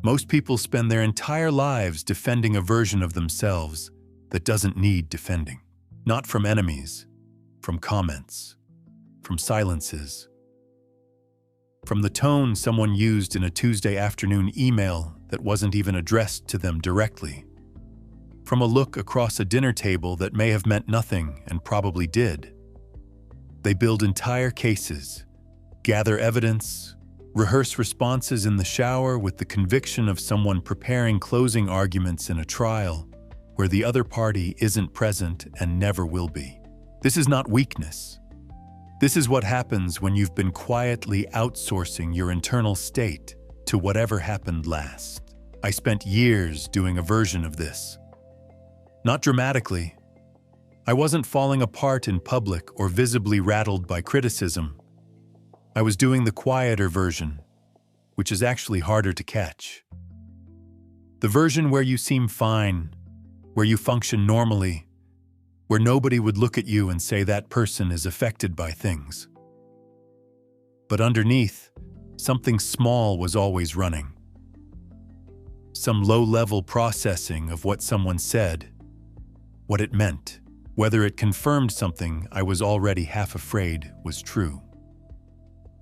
Most people spend their entire lives defending a version of themselves that doesn't need defending. Not from enemies, from comments, from silences, from the tone someone used in a Tuesday afternoon email that wasn't even addressed to them directly, from a look across a dinner table that may have meant nothing and probably did. They build entire cases, gather evidence, rehearse responses in the shower with the conviction of someone preparing closing arguments in a trial where the other party isn't present and never will be. This is not weakness. This is what happens when you've been quietly outsourcing your internal state to whatever happened last. I spent years doing a version of this. Not dramatically. I wasn't falling apart in public or visibly rattled by criticism. I was doing the quieter version, which is actually harder to catch. The version where you seem fine, where you function normally, where nobody would look at you and say that person is affected by things. But underneath, something small was always running. Some low-level processing of what someone said, what it meant, whether it confirmed something I was already half afraid was true.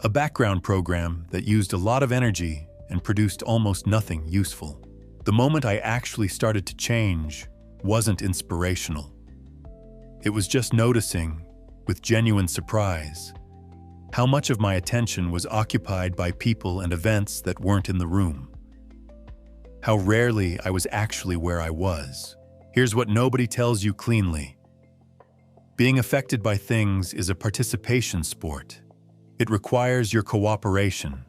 A background program that used a lot of energy and produced almost nothing useful. The moment I actually started to change wasn't inspirational. It was just noticing, with genuine surprise, how much of my attention was occupied by people and events that weren't in the room. How rarely I was actually where I was. Here's what nobody tells you cleanly. Being affected by things is a participation sport. It requires your cooperation.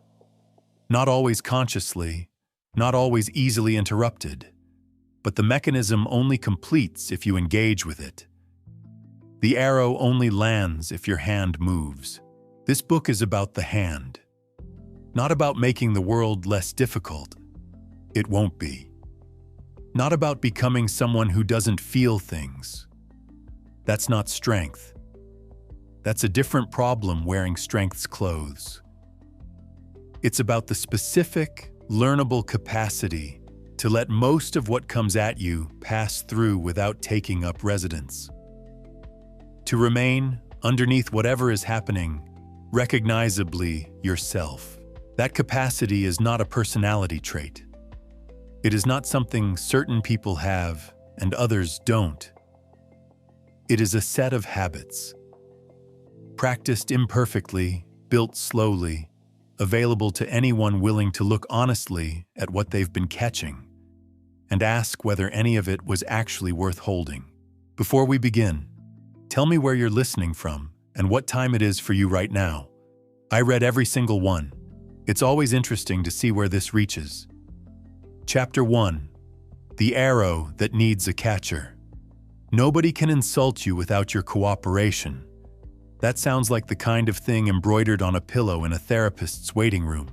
Not always consciously, not always easily interrupted, but the mechanism only completes if you engage with it. The arrow only lands if your hand moves. This book is about the hand, not about making the world less difficult. It won't be. Not about becoming someone who doesn't feel things. That's not strength. That's a different problem wearing strength's clothes. It's about the specific, learnable capacity to let most of what comes at you pass through without taking up residence. To remain, underneath whatever is happening, recognizably yourself. That capacity is not a personality trait. It is not something certain people have and others don't. It is a set of habits. Practiced imperfectly, built slowly, available to anyone willing to look honestly at what they've been catching and ask whether any of it was actually worth holding. Before we begin, tell me where you're listening from and what time it is for you right now. I read every single one. It's always interesting to see where this reaches. Chapter 1. The Arrow That Needs a Catcher. Nobody can insult you without your cooperation. That sounds like the kind of thing embroidered on a pillow in a therapist's waiting room.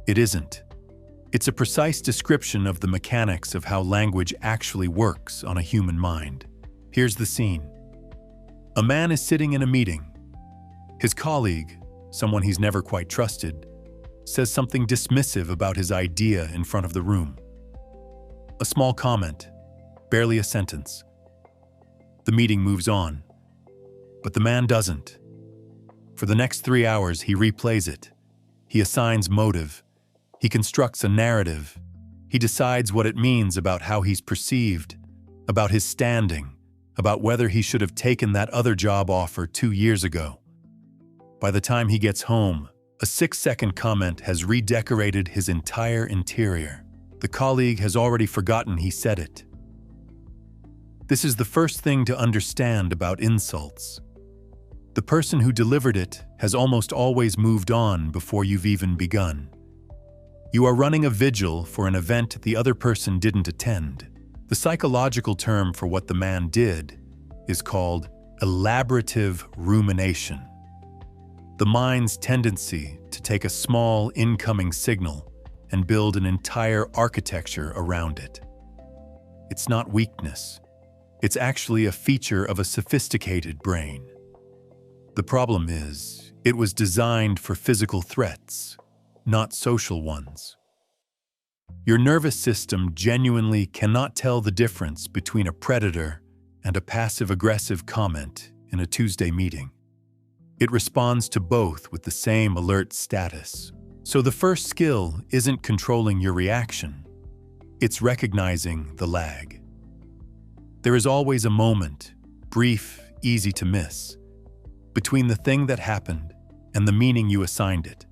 It isn't. It's a precise description of the mechanics of how language actually works on a human mind. Here's the scene. A man is sitting in a meeting. His colleague, someone he's never quite trusted, says something dismissive about his idea in front of the room. A small comment, barely a sentence. The meeting moves on, but the man doesn't. For the next 3 hours, he replays it. He assigns motive. He constructs a narrative. He decides what it means about how he's perceived, about his standing, about whether he should have taken that other job offer 2 years ago. By the time he gets home, a 6-second comment has redecorated his entire interior. The colleague has already forgotten he said it. This is the first thing to understand about insults. The person who delivered it has almost always moved on before you've even begun. You are running a vigil for an event the other person didn't attend. The psychological term for what the man did is called elaborative rumination. The mind's tendency to take a small incoming signal and build an entire architecture around it. It's not weakness. It's actually a feature of a sophisticated brain. The problem is, it was designed for physical threats, not social ones. Your nervous system genuinely cannot tell the difference between a predator and a passive-aggressive comment in a Tuesday meeting. It responds to both with the same alert status. So the first skill isn't controlling your reaction, it's recognizing the lag. There is always a moment, brief, easy to miss, between the thing that happened and the meaning you assigned it.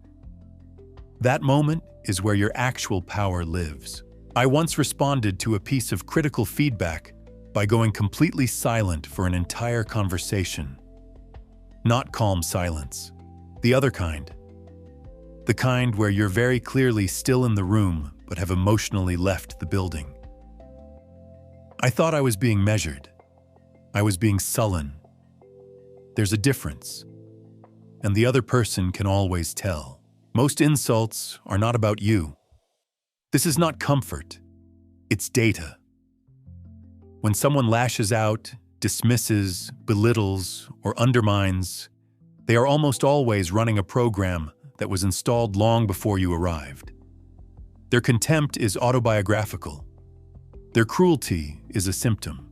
That moment is where your actual power lives. I once responded to a piece of critical feedback by going completely silent for an entire conversation. Not calm silence, the other kind. The kind where you're very clearly still in the room but have emotionally left the building. I thought I was being measured. I was being sullen. There's a difference, and the other person can always tell. Most insults are not about you. This is not comfort, it's data. When someone lashes out, dismisses, belittles, or undermines, they are almost always running a program that was installed long before you arrived. Their contempt is autobiographical. Their cruelty is a symptom.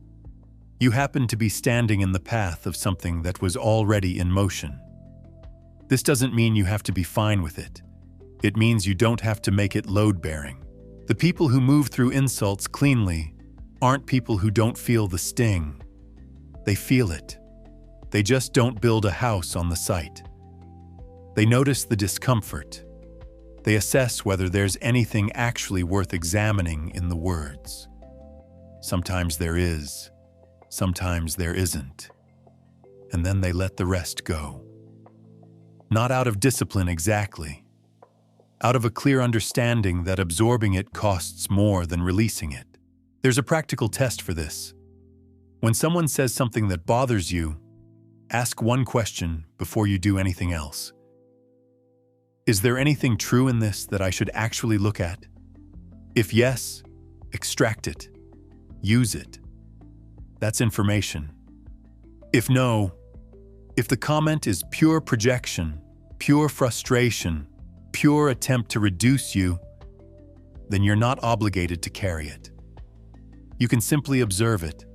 You happen to be standing in the path of something that was already in motion. This doesn't mean you have to be fine with it. It means you don't have to make it load-bearing. The people who move through insults cleanly aren't people who don't feel the sting. They feel it. They just don't build a house on the site. They notice the discomfort. They assess whether there's anything actually worth examining in the words. Sometimes there is, sometimes there isn't. And then they let the rest go. Not out of discipline exactly. Out of a clear understanding that absorbing it costs more than releasing it. There's a practical test for this. When someone says something that bothers you, ask one question before you do anything else. Is there anything true in this that I should actually look at? If yes, extract it. Use it. That's information. If no, if the comment is pure projection, pure frustration, pure attempt to reduce you, then you're not obligated to carry it. You can simply observe it,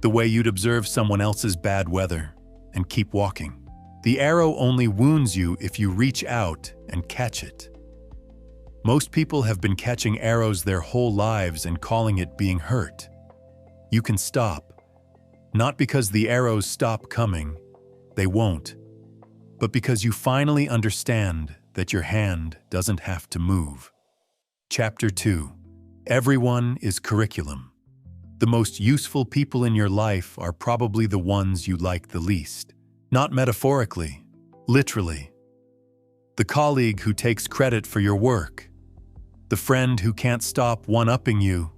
the way you'd observe someone else's bad weather, and keep walking. The arrow only wounds you if you reach out and catch it. Most people have been catching arrows their whole lives and calling it being hurt. You can stop, not because the arrows stop coming, they won't, but because you finally understand that your hand doesn't have to move. Chapter 2. Everyone is curriculum. The most useful people in your life are probably the ones you like the least. Not metaphorically, literally. The colleague who takes credit for your work. The friend who can't stop one-upping you.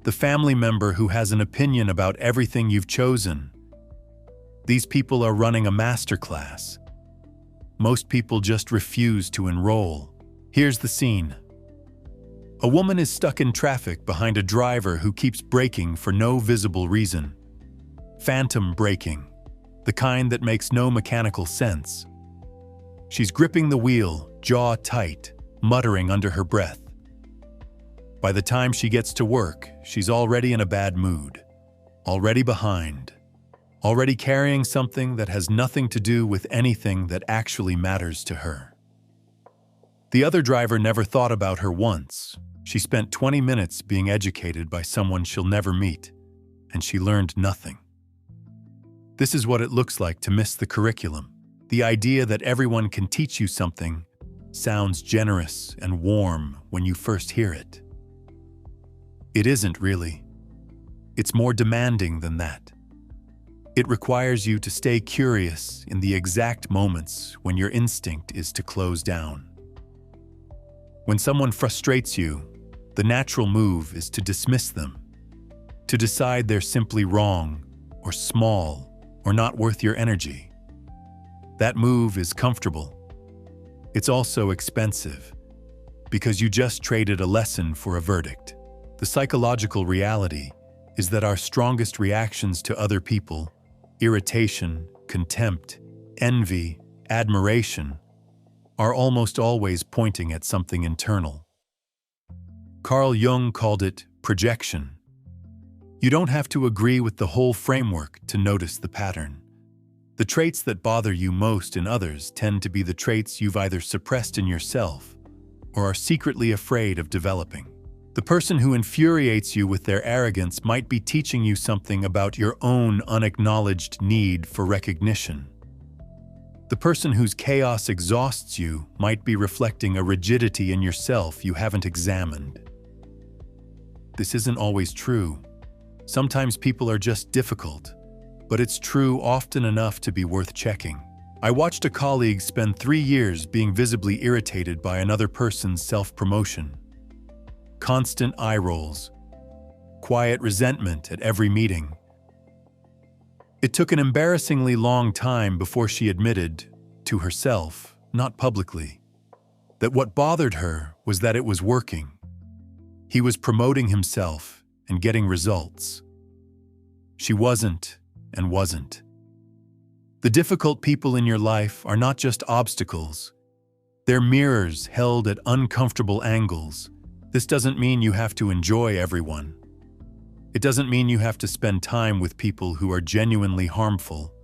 The family member who has an opinion about everything you've chosen. These people are running a masterclass. Most people just refuse to enroll. Here's the scene. A woman is stuck in traffic behind a driver who keeps braking for no visible reason. Phantom braking, the kind that makes no mechanical sense. She's gripping the wheel, jaw tight, muttering under her breath. By the time she gets to work, she's already in a bad mood, already behind, already carrying something that has nothing to do with anything that actually matters to her. The other driver never thought about her once. She spent 20 minutes being educated by someone she'll never meet, and she learned nothing. This is what it looks like to miss the curriculum. The idea that everyone can teach you something sounds generous and warm when you first hear it. It isn't really. It's more demanding than that. It requires you to stay curious in the exact moments when your instinct is to close down. When someone frustrates you, the natural move is to dismiss them, to decide they're simply wrong or small or not worth your energy. That move is comfortable. It's also expensive, because you just traded a lesson for a verdict. The psychological reality is that our strongest reactions to other people, irritation, contempt, envy, admiration, are almost always pointing at something internal. Carl Jung called it projection. You don't have to agree with the whole framework to notice the pattern. The traits that bother you most in others tend to be the traits you've either suppressed in yourself or are secretly afraid of developing. The person who infuriates you with their arrogance might be teaching you something about your own unacknowledged need for recognition. The person whose chaos exhausts you might be reflecting a rigidity in yourself you haven't examined. This isn't always true. Sometimes people are just difficult, but it's true often enough to be worth checking. I watched a colleague spend 3 years being visibly irritated by another person's self-promotion. Constant eye rolls, quiet resentment at every meeting. It took an embarrassingly long time before she admitted, to herself, not publicly, that what bothered her was that it was working. He was promoting himself and getting results. She wasn't and wasn't. The difficult people in your life are not just obstacles. They're mirrors held at uncomfortable angles. This doesn't mean you have to enjoy everyone. It doesn't mean you have to spend time with people who are genuinely harmful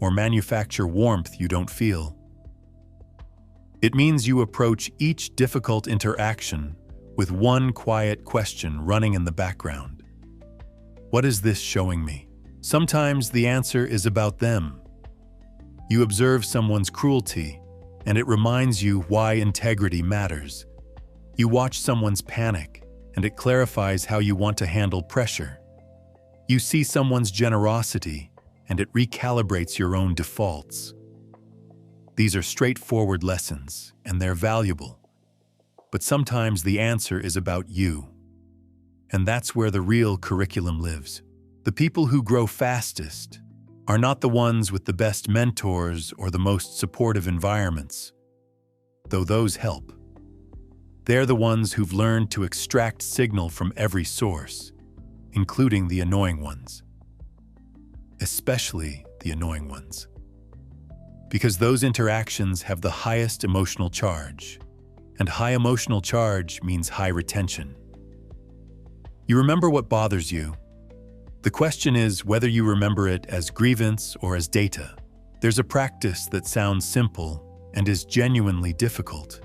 or manufacture warmth you don't feel. It means you approach each difficult interaction with one quiet question running in the background. What is this showing me? Sometimes the answer is about them. You observe someone's cruelty, and it reminds you why integrity matters. You watch someone's panic, and it clarifies how you want to handle pressure. You see someone's generosity, and it recalibrates your own defaults. These are straightforward lessons, and they're valuable. But sometimes the answer is about you. And that's where the real curriculum lives. The people who grow fastest are not the ones with the best mentors or the most supportive environments, though those help. They're the ones who've learned to extract signal from every source, including the annoying ones. Especially the annoying ones. Because those interactions have the highest emotional charge, and high emotional charge means high retention. You remember what bothers you. The question is whether you remember it as grievance or as data. There's a practice that sounds simple and is genuinely difficult.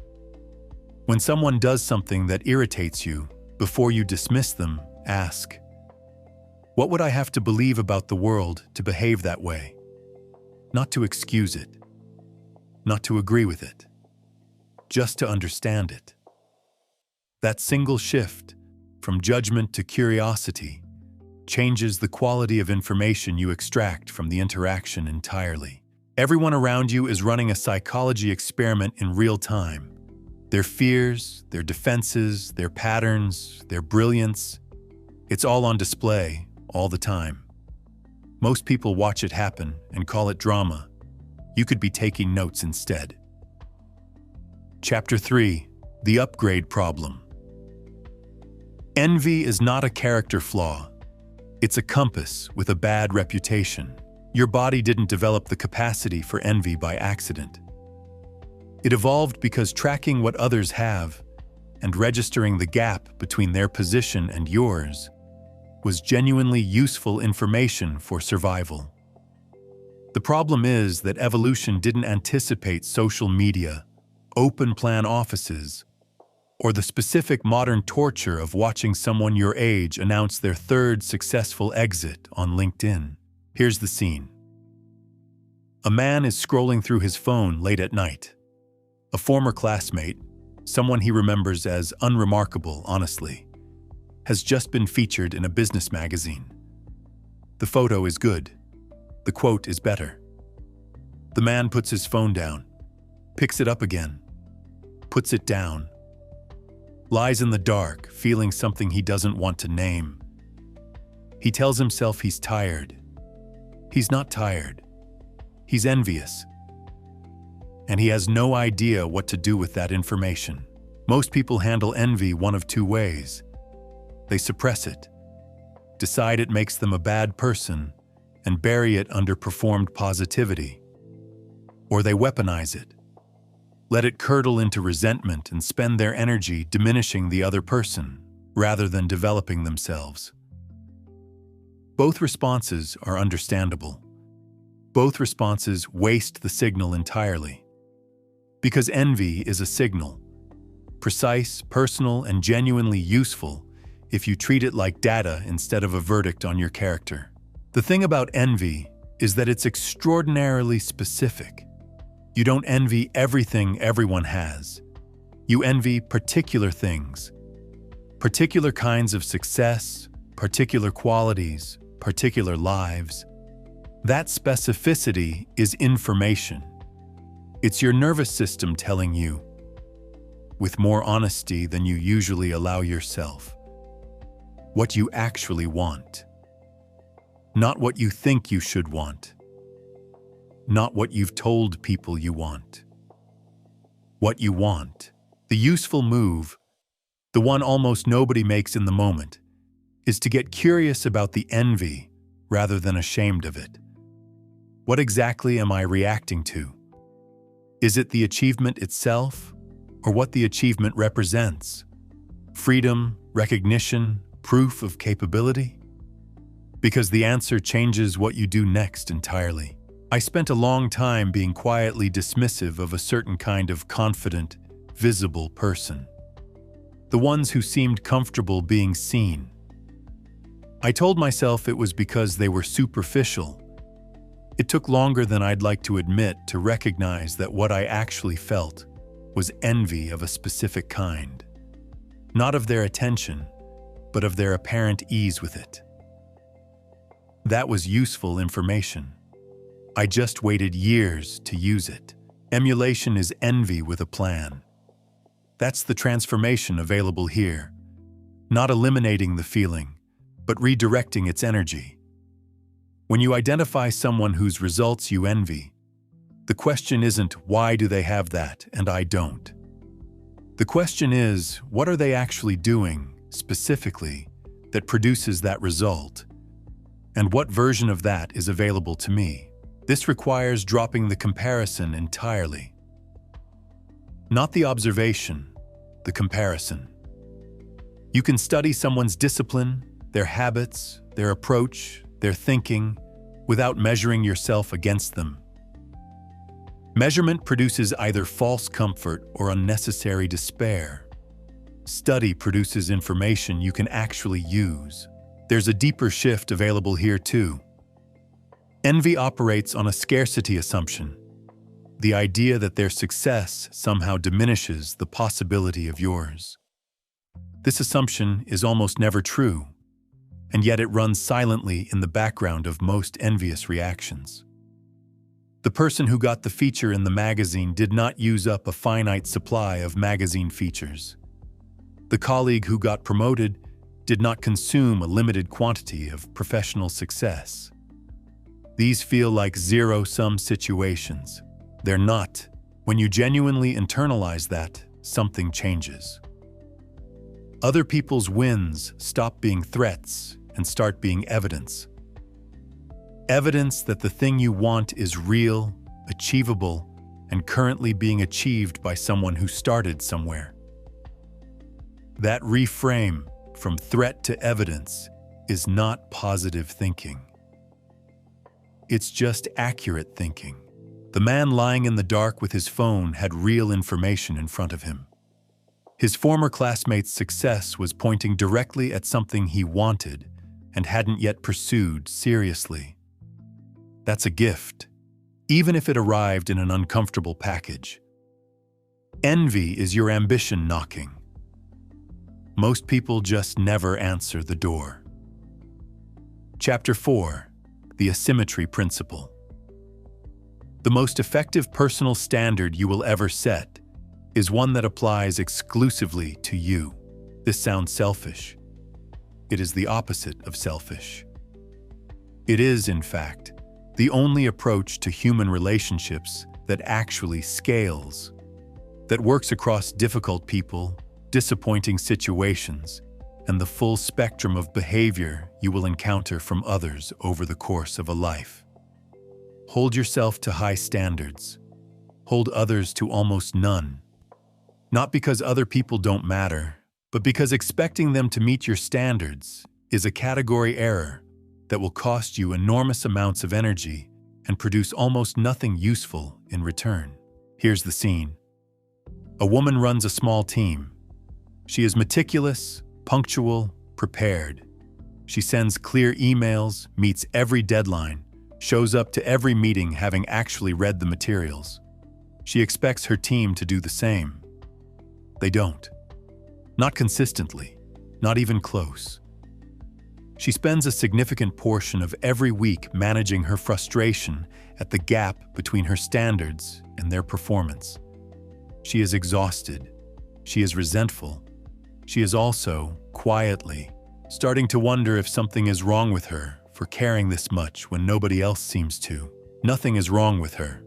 When someone does something that irritates you, before you dismiss them, ask, what would I have to believe about the world to behave that way? Not to excuse it, not to agree with it, just to understand it. That single shift, from judgment to curiosity, changes the quality of information you extract from the interaction entirely. Everyone around you is running a psychology experiment in real time. Their fears, their defenses, their patterns, their brilliance, it's all on display, all the time. Most people watch it happen and call it drama. You could be taking notes instead. Chapter 3: The Upgrade Problem. Envy is not a character flaw. It's a compass with a bad reputation. Your body didn't develop the capacity for envy by accident. It evolved because tracking what others have and registering the gap between their position and yours was genuinely useful information for survival. The problem is that evolution didn't anticipate social media, open-plan offices, or the specific modern torture of watching someone your age announce their third successful exit on LinkedIn. Here's the scene. A man is scrolling through his phone late at night. A former classmate, someone he remembers as unremarkable, honestly, has just been featured in a business magazine. The photo is good. The quote is better. The man puts his phone down, picks it up again, puts it down, lies in the dark, feeling something he doesn't want to name. He tells himself he's tired. He's not tired. He's envious. And he has no idea what to do with that information. Most people handle envy one of two ways. They suppress it, decide it makes them a bad person, and bury it under performed positivity. Or they weaponize it, let it curdle into resentment and spend their energy diminishing the other person. rather than developing themselves. Both responses are understandable. Both responses waste the signal entirely. Because envy is a signal, precise, personal, and genuinely useful if you treat it like data instead of a verdict on your character. The thing about envy is that it's extraordinarily specific. You don't envy everything everyone has. You envy particular things, particular kinds of success, particular qualities, particular lives. That specificity is information. It's your nervous system telling you, with more honesty than you usually allow yourself, what you actually want. Not what you think you should want. Not what you've told people you want. What you want. The useful move, the one almost nobody makes in the moment, is to get curious about the envy rather than ashamed of it. What exactly am I reacting to? Is it the achievement itself, or what the achievement represents? Freedom, recognition, proof of capability? Because the answer changes what you do next entirely. I spent a long time being quietly dismissive of a certain kind of confident, visible person. The ones who seemed comfortable being seen. I told myself it was because they were superficial. It took longer than I'd like to admit to recognize that what I actually felt was envy of a specific kind. Not of their attention, but of their apparent ease with it. That was useful information. I just waited years to use it. Emulation is envy with a plan. That's the transformation available here. Not eliminating the feeling, but redirecting its energy. When you identify someone whose results you envy, the question isn't why do they have that and I don't. The question is, what are they actually doing, specifically, that produces that result? And what version of that is available to me? This requires dropping the comparison entirely. Not the observation, the comparison. You can study someone's discipline, their habits, their approach, their thinking, without measuring yourself against them. Measurement produces either false comfort or unnecessary despair. Study produces information you can actually use. There's a deeper shift available here too. Envy operates on a scarcity assumption, the idea that their success somehow diminishes the possibility of yours. This assumption is almost never true, and yet it runs silently in the background of most envious reactions. The person who got the feature in the magazine did not use up a finite supply of magazine features. The colleague who got promoted did not consume a limited quantity of professional success. These feel like zero-sum situations. They're not. When you genuinely internalize that, something changes. Other people's wins stop being threats and start being evidence. Evidence that the thing you want is real, achievable, and currently being achieved by someone who started somewhere. That reframe from threat to evidence is not positive thinking. It's just accurate thinking. The man lying in the dark with his phone had real information in front of him. His former classmate's success was pointing directly at something he wanted and hadn't yet pursued seriously. That's a gift, even if it arrived in an uncomfortable package. Envy is your ambition knocking. Most people just never answer the door. Chapter 4. The Asymmetry Principle. The most effective personal standard you will ever set is one that applies exclusively to you. This sounds selfish. It is the opposite of selfish. It is, in fact, the only approach to human relationships that actually scales, that works across difficult people, disappointing situations, and the full spectrum of behavior you will encounter from others over the course of a life. Hold yourself to high standards. Hold others to almost none. Not because other people don't matter, but because expecting them to meet your standards is a category error that will cost you enormous amounts of energy and produce almost nothing useful in return. Here's the scene. A woman runs a small team. She is meticulous, punctual, prepared. She sends clear emails, meets every deadline, shows up to every meeting having actually read the materials. She expects her team to do the same. They don't. Not consistently, not even close. She spends a significant portion of every week managing her frustration at the gap between her standards and their performance. She is exhausted. She is resentful. She is also, quietly, starting to wonder if something is wrong with her for caring this much when nobody else seems to. Nothing is wrong with her.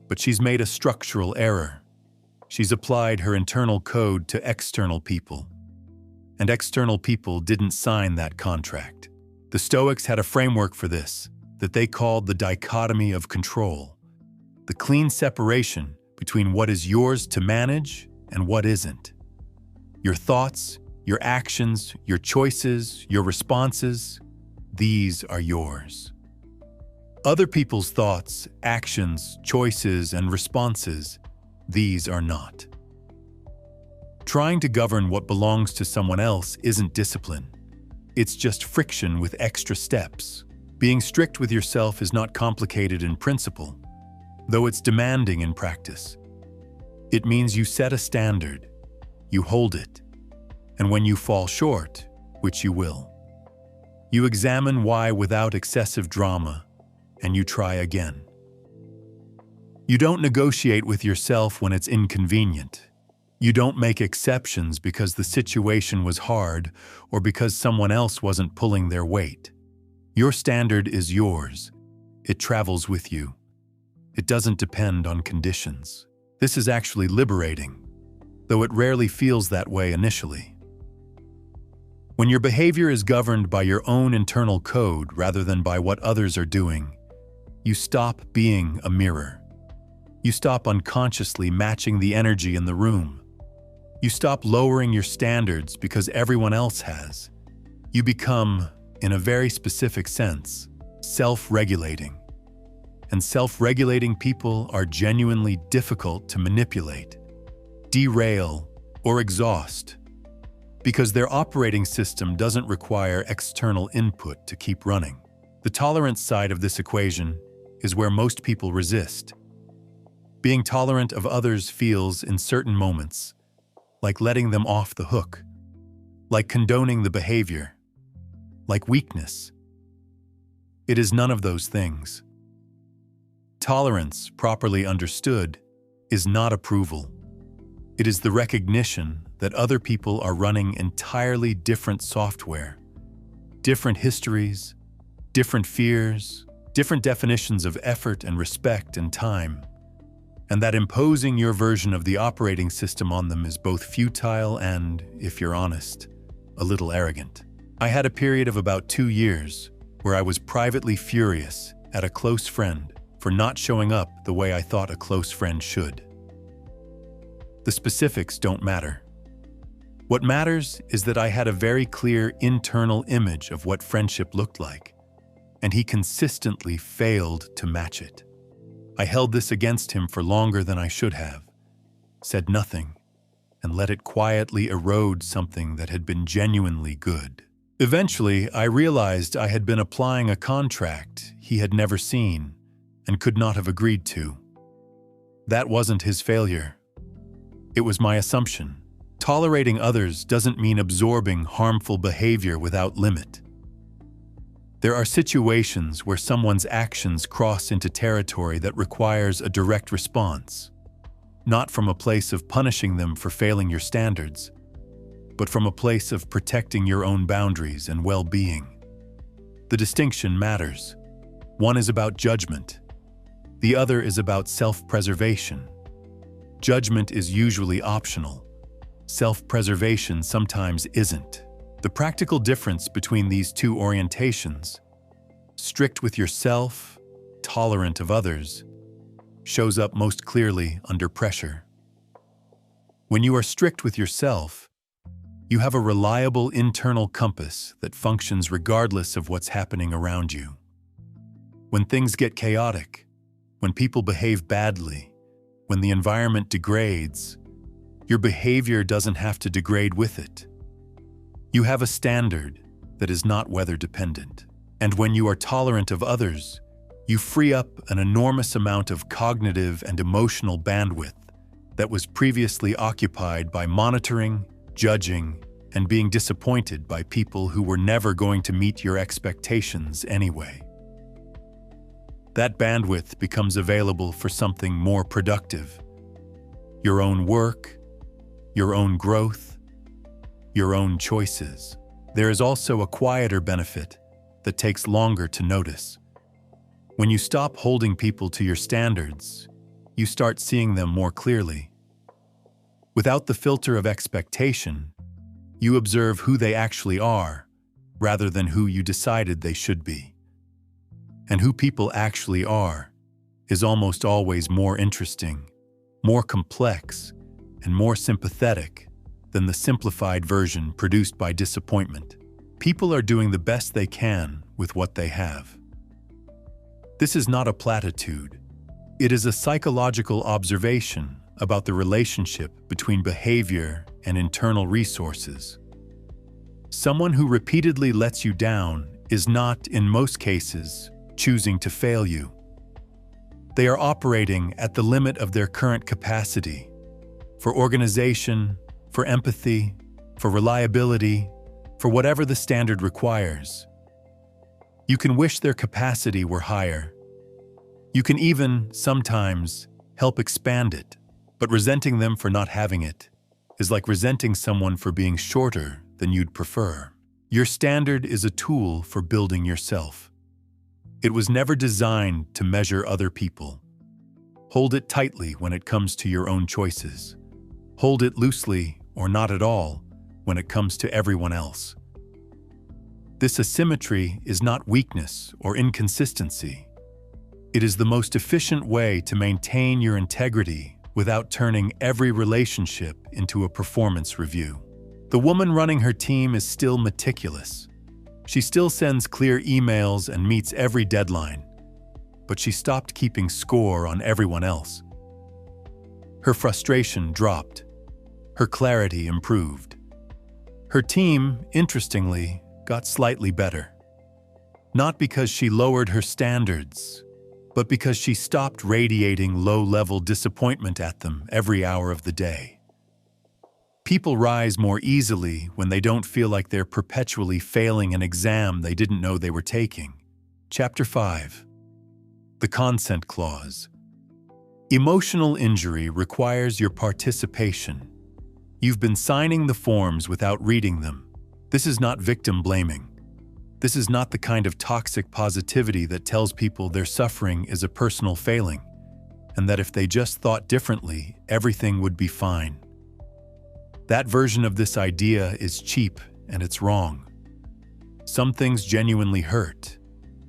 But she's made a structural error. She's applied her internal code to external people. And external people didn't sign that contract. The Stoics had a framework for this that they called the dichotomy of control, the clean separation between what is yours to manage and what isn't. Your thoughts, your actions, your choices, your responses, these are yours. Other people's thoughts, actions, choices, and responses, these are not. Trying to govern what belongs to someone else isn't discipline. It's just friction with extra steps. Being strict with yourself is not complicated in principle, though it's demanding in practice. It means you set a standard, you hold it, and when you fall short, which you will, you examine why without excessive drama, and you try again. You don't negotiate with yourself when it's inconvenient. You don't make exceptions because the situation was hard or because someone else wasn't pulling their weight. Your standard is yours. It travels with you. It doesn't depend on conditions. This is actually liberating, though it rarely feels that way initially. When your behavior is governed by your own internal code rather than by what others are doing, you stop being a mirror. You stop unconsciously matching the energy in the room. You stop lowering your standards because everyone else has. You become, in a very specific sense, self-regulating. And self-regulating people are genuinely difficult to manipulate, derail, or exhaust, because their operating system doesn't require external input to keep running. The tolerance side of this equation is where most people resist. Being tolerant of others feels, in certain moments, like letting them off the hook, like condoning the behavior, like weakness. It is none of those things. Tolerance, properly understood, is not approval. It is the recognition that other people are running entirely different software, different histories, different fears, different definitions of effort and respect and time, and that imposing your version of the operating system on them is both futile and, if you're honest, a little arrogant. I had a period of about 2 years where I was privately furious at a close friend for not showing up the way I thought a close friend should. The specifics don't matter. What matters is that I had a very clear internal image of what friendship looked like, and he consistently failed to match it. I held this against him for longer than I should have, said nothing, and let it quietly erode something that had been genuinely good. Eventually, I realized I had been applying a contract he had never seen and could not have agreed to. That wasn't his failure. It was my assumption. Tolerating others doesn't mean absorbing harmful behavior without limit. There are situations where someone's actions cross into territory that requires a direct response, not from a place of punishing them for failing your standards, but from a place of protecting your own boundaries and well-being. The distinction matters. One is about judgment. The other is about self-preservation. Judgment is usually optional. Self-preservation sometimes isn't. The practical difference between these two orientations, strict with yourself, tolerant of others, shows up most clearly under pressure. When you are strict with yourself, You have a reliable internal compass that functions regardless of what's happening around you. When things get chaotic, when people behave badly, when the environment degrades, your behavior doesn't have to degrade with it. You have a standard that is not weather-dependent. And when you are tolerant of others, you free up an enormous amount of cognitive and emotional bandwidth that was previously occupied by monitoring, judging, and being disappointed by people who were never going to meet your expectations anyway. That bandwidth becomes available for something more productive. Your own work, your own growth, your own choices. There is also a quieter benefit that takes longer to notice. When you stop holding people to your standards, you start seeing them more clearly. Without the filter of expectation, you observe who they actually are, rather than who you decided they should be. And who people actually are is almost always more interesting, more complex, and more sympathetic than the simplified version produced by disappointment. People are doing the best they can with what they have. This is not a platitude. It is a psychological observation about the relationship between behavior and internal resources. Someone who repeatedly lets you down is not, in most cases, choosing to fail you. They are operating at the limit of their current capacity for organization, for empathy, for reliability, for whatever the standard requires. You can wish their capacity were higher. You can even, sometimes, help expand it, but resenting them for not having it is like resenting someone for being shorter than you'd prefer. Your standard is a tool for building yourself. It was never designed to measure other people. Hold it tightly when it comes to your own choices. Hold it loosely, or not at all, when it comes to everyone else. This asymmetry is not weakness or inconsistency. It is the most efficient way to maintain your integrity without turning every relationship into a performance review. The woman running her team is still meticulous. She still sends clear emails and meets every deadline, but she stopped keeping score on everyone else. Her frustration dropped. Her clarity improved. Her team, interestingly, got slightly better. Not because she lowered her standards, but because she stopped radiating low-level disappointment at them every hour of the day. People rise more easily when they don't feel like they're perpetually failing an exam they didn't know they were taking. Chapter 5. The Consent Clause. Emotional injury requires your participation. You've been signing the forms without reading them. This is not victim blaming. This is not the kind of toxic positivity that tells people their suffering is a personal failing, and that if they just thought differently, everything would be fine. That version of this idea is cheap and it's wrong. Some things genuinely hurt.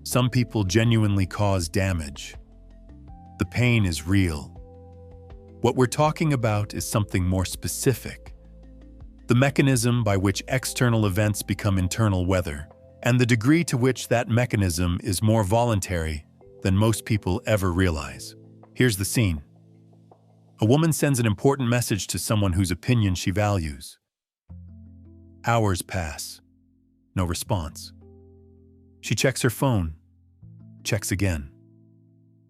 Some people genuinely cause damage. The pain is real. What we're talking about is something more specific. The mechanism by which external events become internal weather, and the degree to which that mechanism is more voluntary than most people ever realize. Here's the scene. A woman sends an important message to someone whose opinion she values. Hours pass. No response. She checks her phone. Checks again.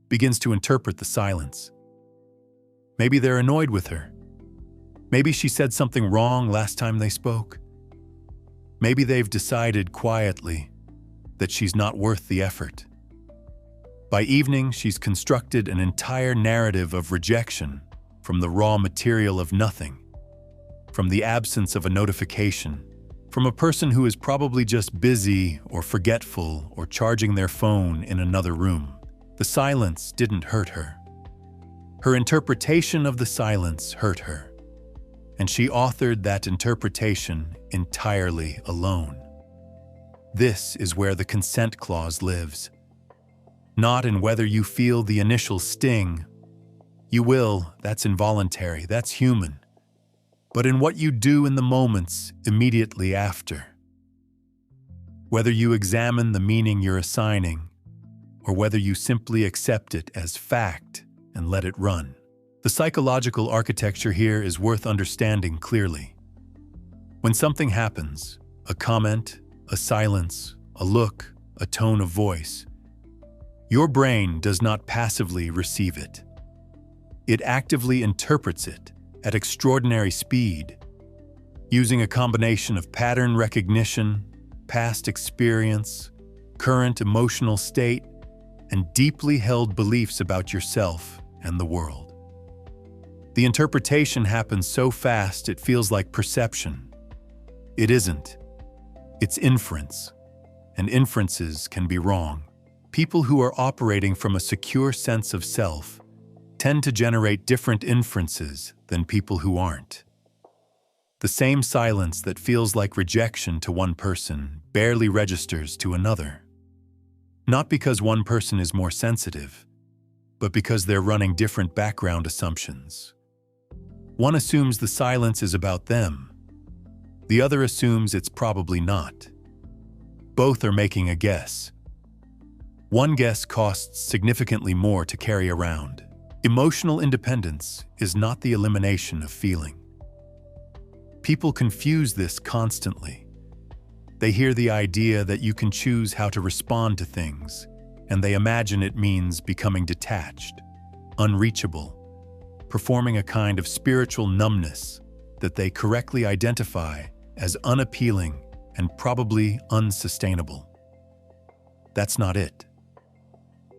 Begins to interpret the silence. Maybe they're annoyed with her. Maybe she said something wrong last time they spoke. Maybe they've decided quietly that she's not worth the effort. By evening, she's constructed an entire narrative of rejection from the raw material of nothing, from the absence of a notification, from a person who is probably just busy or forgetful or charging their phone in another room. The silence didn't hurt her. Her interpretation of the silence hurt her, and she authored that interpretation entirely alone. This is where the consent clause lives. Not in whether you feel the initial sting. You will, that's involuntary, that's human. but in what you do in the moments immediately after. Whether you examine the meaning you're assigning, or whether you simply accept it as fact and let it run. The psychological architecture here is worth understanding clearly. When something happens, a comment, a silence, a look, a tone of voice, your brain does not passively receive it. It actively interprets it at extraordinary speed, using a combination of pattern recognition, past experience, current emotional state, and deeply held beliefs about yourself and the world. The interpretation happens so fast it feels like perception. It isn't. It's inference, and inferences can be wrong. People who are operating from a secure sense of self tend to generate different inferences than people who aren't. The same silence that feels like rejection to one person barely registers to another. Not because one person is more sensitive, but because they're running different background assumptions. One assumes the silence is about them. The other assumes it's probably not. Both are making a guess. One guess costs significantly more to carry around. Emotional independence is not the elimination of feeling. People confuse this constantly. They hear the idea that you can choose how to respond to things, and they imagine it means becoming detached, unreachable, performing a kind of spiritual numbness that they correctly identify as unappealing and probably unsustainable. That's not it.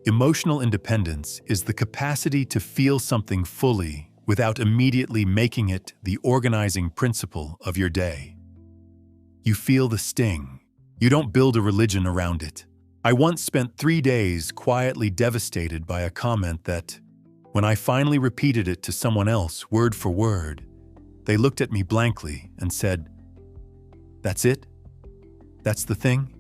Emotional independence is the capacity to feel something fully without immediately making it the organizing principle of your day. You feel the sting. You don't build a religion around it. I once spent 3 days quietly devastated by a comment that, when I finally repeated it to someone else word for word, they looked at me blankly and said, "That's it? That's the thing?"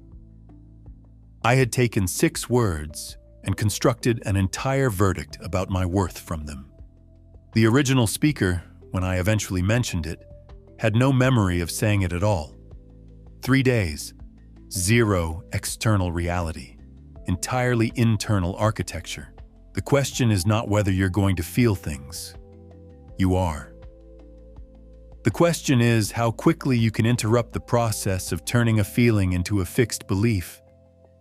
I had taken 6 words and constructed an entire verdict about my worth from them. The original speaker, when I eventually mentioned it, had no memory of saying it at all. 3 days, 0 external reality, entirely internal architecture. The question is not whether you're going to feel things. You are. The question is how quickly you can interrupt the process of turning a feeling into a fixed belief,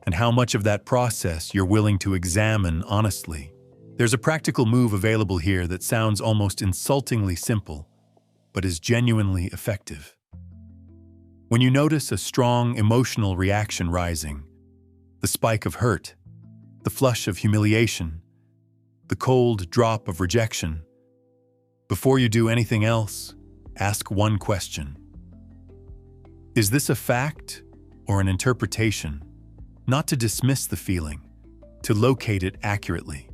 and how much of that process you're willing to examine honestly. There's a practical move available here that sounds almost insultingly simple, but is genuinely effective. When you notice a strong emotional reaction rising, the spike of hurt, the flush of humiliation, the cold drop of rejection, before you do anything else, ask one question. Is this a fact or an interpretation? Not to dismiss the feeling, to locate it accurately.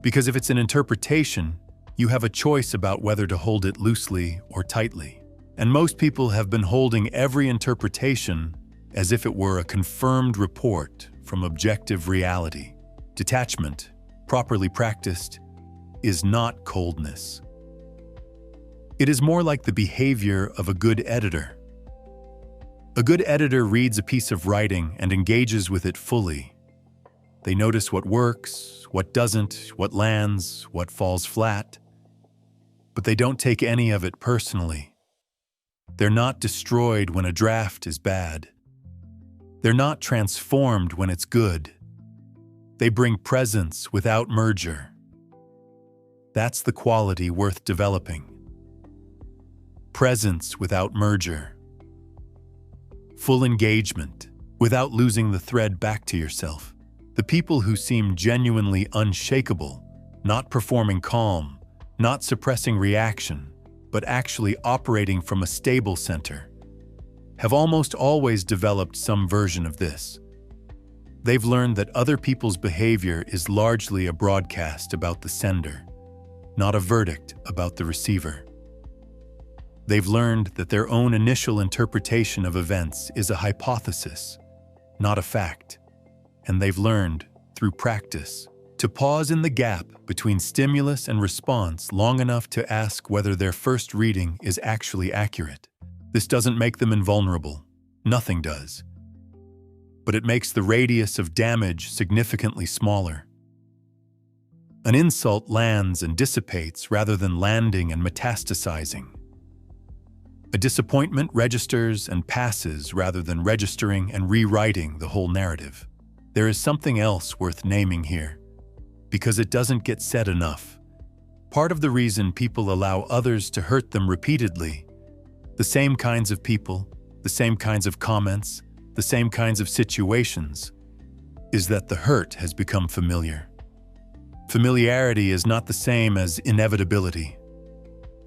Because if it's an interpretation, you have a choice about whether to hold it loosely or tightly. And most people have been holding every interpretation as if it were a confirmed report from objective reality. Detachment, properly practiced, is not coldness. It is more like the behavior of a good editor. A good editor reads a piece of writing and engages with it fully. They notice what works, what doesn't, what lands, what falls flat. But they don't take any of it personally. They're not destroyed when a draft is bad. They're not transformed when it's good. They bring presence without merger. That's the quality worth developing. Presence without merger. Full engagement without losing the thread back to yourself. The people who seem genuinely unshakable, not performing calm, not suppressing reaction, but actually operating from a stable center, have almost always developed some version of this. They've learned that other people's behavior is largely a broadcast about the sender, not a verdict about the receiver. They've learned that their own initial interpretation of events is a hypothesis, not a fact. And they've learned, through practice, To pause in the gap between stimulus and response long enough to ask whether their first reading is actually accurate. This doesn't make them invulnerable. Nothing does. But it makes the radius of damage significantly smaller. An insult lands and dissipates rather than landing and metastasizing. A disappointment registers and passes rather than registering and rewriting the whole narrative. There is something else worth naming here, because it doesn't get said enough. Part of the reason people allow others to hurt them repeatedly, the same kinds of people, the same kinds of comments, the same kinds of situations, is that the hurt has become familiar. Familiarity is not the same as inevitability.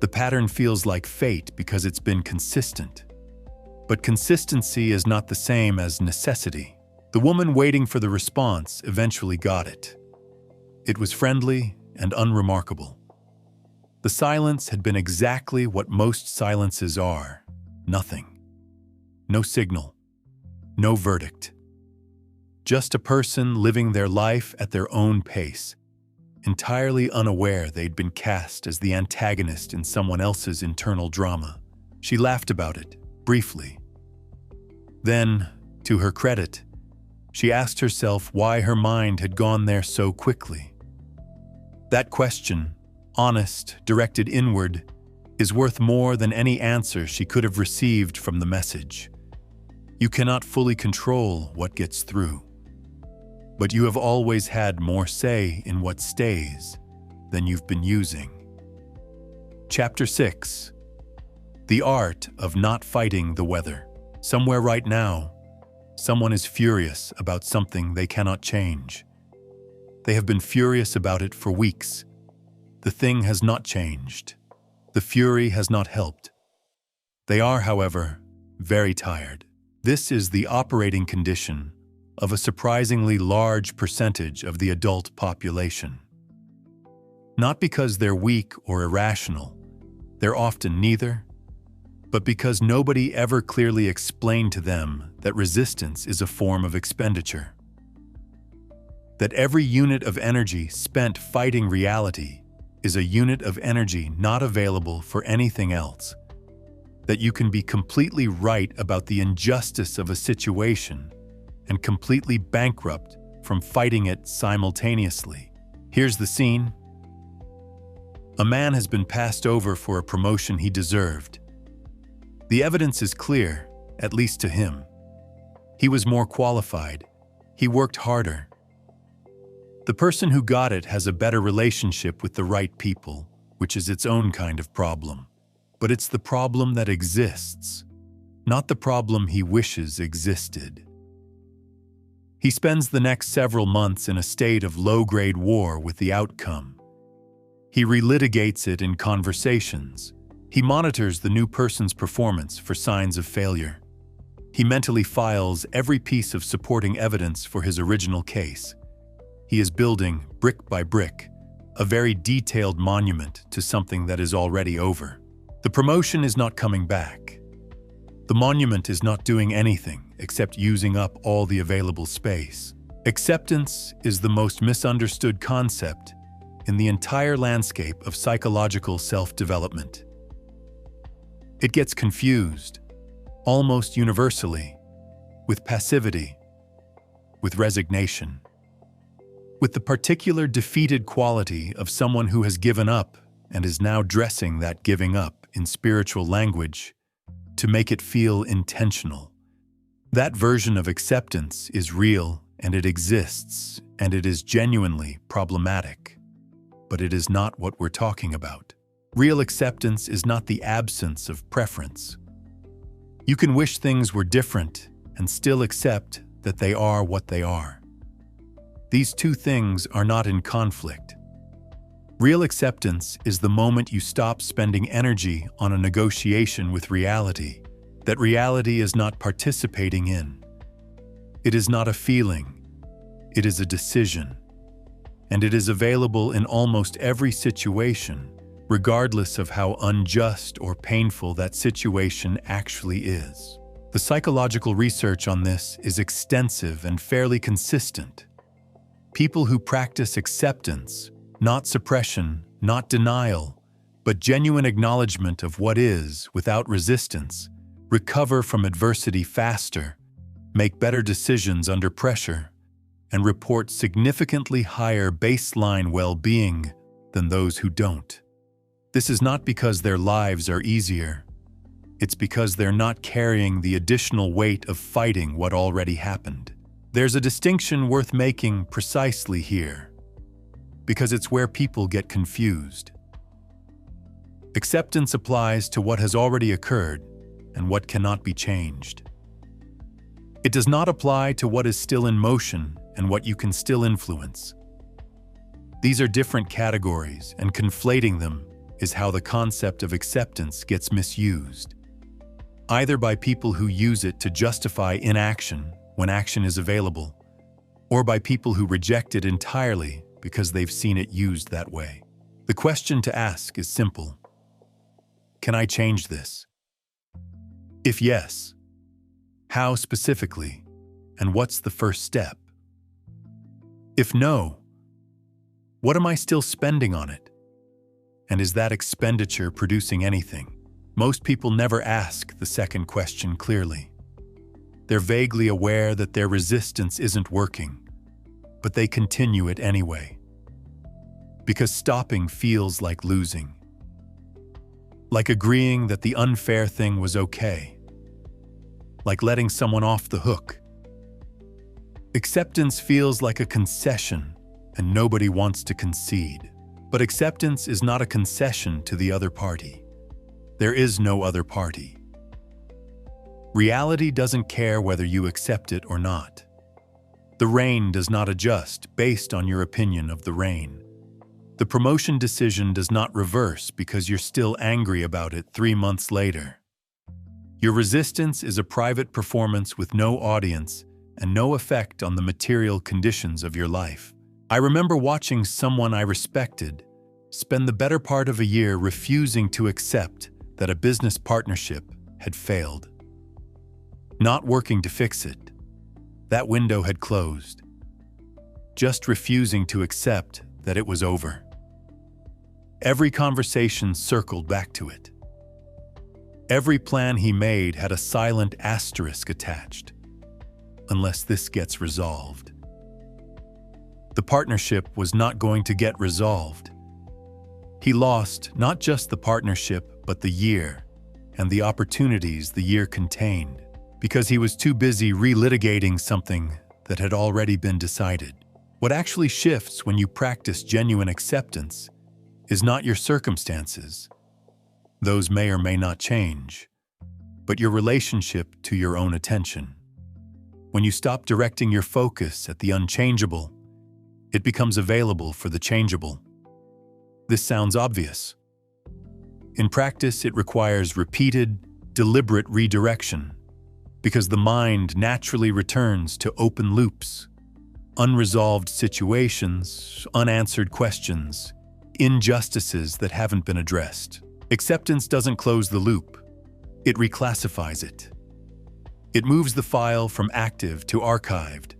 The pattern feels like fate because it's been consistent. But consistency is not the same as necessity. The woman waiting for the response eventually got it. It was friendly and unremarkable. The silence had been exactly what most silences are: nothing. No signal. No verdict. Just a person living their life at their own pace, entirely unaware they'd been cast as the antagonist in someone else's internal drama. She laughed about it, briefly. Then, to her credit, she asked herself why her mind had gone there so quickly. That question, honest, directed inward, is worth more than any answer she could have received from the message. You cannot fully control what gets through, but you have always had more say in what stays than you've been using. Chapter 6. The Art of Not Fighting the Weather. Somewhere right now, someone is furious about something they cannot change. They have been furious about it for weeks. The thing has not changed. The fury has not helped. They are, however, very tired. This is the operating condition of a surprisingly large percentage of the adult population. Not because they're weak or irrational, they're often neither, but because nobody ever clearly explained to them that resistance is a form of expenditure. That every unit of energy spent fighting reality is a unit of energy not available for anything else. That you can be completely right about the injustice of a situation and completely bankrupt from fighting it simultaneously. Here's the scene. A man has been passed over for a promotion he deserved. The evidence is clear, at least to him. He was more qualified. He worked harder. The person who got it has a better relationship with the right people, which is its own kind of problem. But it's the problem that exists, not the problem he wishes existed. He spends the next several months in a state of low-grade war with the outcome. He relitigates it in conversations. He monitors the new person's performance for signs of failure. He mentally files every piece of supporting evidence for his original case. He is building, brick by brick, a very detailed monument to something that is already over. The promotion is not coming back. The monument is not doing anything except using up all the available space. Acceptance is the most misunderstood concept in the entire landscape of psychological self-development. It gets confused, almost universally, with passivity, with resignation, with the particular defeated quality of someone who has given up and is now dressing that giving up in spiritual language to make it feel intentional. That version of acceptance is real and it exists and it is genuinely problematic. But it is not what we're talking about. Real acceptance is not the absence of preference. You can wish things were different and still accept that they are what they are. These two things are not in conflict. Real acceptance is the moment you stop spending energy on a negotiation with reality that reality is not participating in. It is not a feeling, it is a decision. And it is available in almost every situation, regardless of how unjust or painful that situation actually is. The psychological research on this is extensive and fairly consistent. People who practice acceptance, not suppression, not denial, but genuine acknowledgement of what is without resistance, recover from adversity faster, make better decisions under pressure, and report significantly higher baseline well-being than those who don't. This is not because their lives are easier. It's because they're not carrying the additional weight of fighting what already happened. There's a distinction worth making precisely here, because it's where people get confused. Acceptance applies to what has already occurred and what cannot be changed. It does not apply to what is still in motion and what you can still influence. These are different categories, and conflating them is how the concept of acceptance gets misused, either by people who use it to justify inaction when action is available, or by people who reject it entirely because they've seen it used that way. The question to ask is simple. Can I change this? If yes, how specifically, and what's the first step? If no, what am I still spending on it? And is that expenditure producing anything? Most people never ask the second question clearly. They're vaguely aware that their resistance isn't working, but they continue it anyway. Because stopping feels like losing. Like agreeing that the unfair thing was okay. Like letting someone off the hook. Acceptance feels like a concession, and nobody wants to concede. But acceptance is not a concession to the other party. There is no other party. Reality doesn't care whether you accept it or not. The rain does not adjust based on your opinion of the rain. The promotion decision does not reverse because you're still angry about it 3 months later. Your resistance is a private performance with no audience and no effect on the material conditions of your life. I remember watching someone I respected spend the better part of a year refusing to accept that a business partnership had failed. Not working to fix it. That window had closed. Just refusing to accept that it was over. Every conversation circled back to it. Every plan he made had a silent asterisk attached. Unless this gets resolved. The partnership was not going to get resolved. He lost not just the partnership, but the year and the opportunities the year contained, because he was too busy relitigating something that had already been decided. What actually shifts when you practice genuine acceptance is not your circumstances. Those may or may not change, but your relationship to your own attention. When you stop directing your focus at the unchangeable, it becomes available for the changeable. This sounds obvious. In practice, it requires repeated, deliberate redirection, because the mind naturally returns to open loops, unresolved situations, unanswered questions, injustices that haven't been addressed. Acceptance doesn't close the loop. It reclassifies it. It moves the file from active to archived,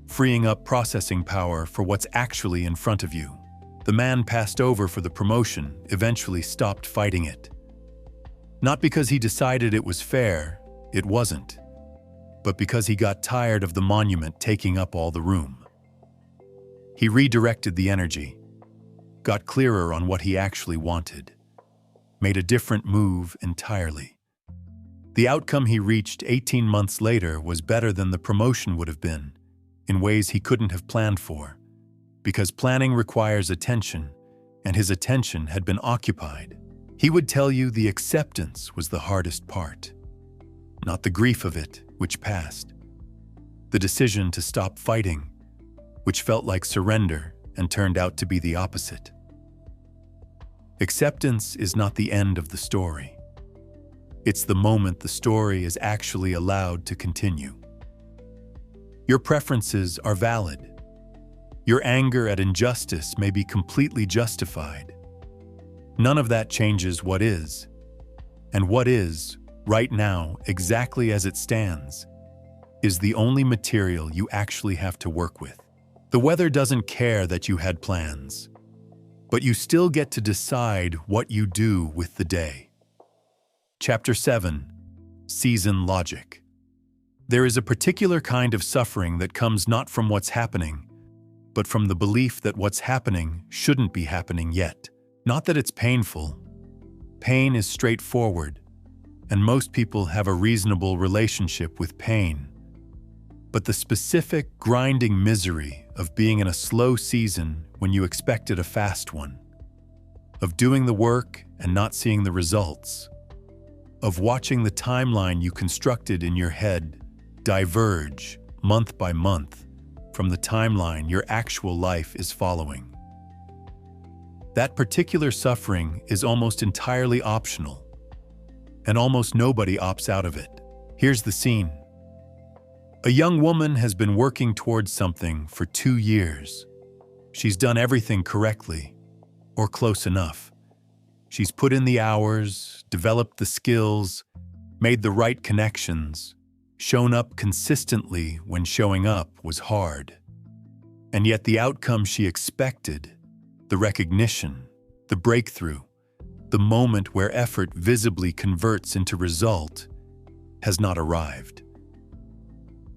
freeing up processing power for what's actually in front of you. The man passed over for the promotion eventually stopped fighting it. Not because he decided it was fair, it wasn't, but because he got tired of the monument taking up all the room. He redirected the energy, got clearer on what he actually wanted, made a different move entirely. The outcome he reached 18 months later was better than the promotion would have been, in ways he couldn't have planned for, because planning requires attention, and his attention had been occupied. He would tell you the acceptance was the hardest part, not the grief of it, which passed. The decision to stop fighting, which felt like surrender and turned out to be the opposite. Acceptance is not the end of the story. It's the moment the story is actually allowed to continue. Your preferences are valid. Your anger at injustice may be completely justified. None of that changes what is. And what is, right now, exactly as it stands, is the only material you actually have to work with. The weather doesn't care that you had plans, but you still get to decide what you do with the day. Chapter 7. Season Logic. There is a particular kind of suffering that comes not from what's happening, but from the belief that what's happening shouldn't be happening yet. Not that it's painful. Pain is straightforward, and most people have a reasonable relationship with pain. But the specific, grinding misery of being in a slow season when you expected a fast one, of doing the work and not seeing the results, of watching the timeline you constructed in your head diverge month by month from the timeline your actual life is following. That particular suffering is almost entirely optional, and almost nobody opts out of it. Here's the scene. A young woman has been working towards something for 2 years. She's done everything correctly, or close enough. She's put in the hours, developed the skills, made the right connections, shown up consistently when showing up was hard. And yet the outcome she expected, the recognition, the breakthrough, the moment where effort visibly converts into result, has not arrived.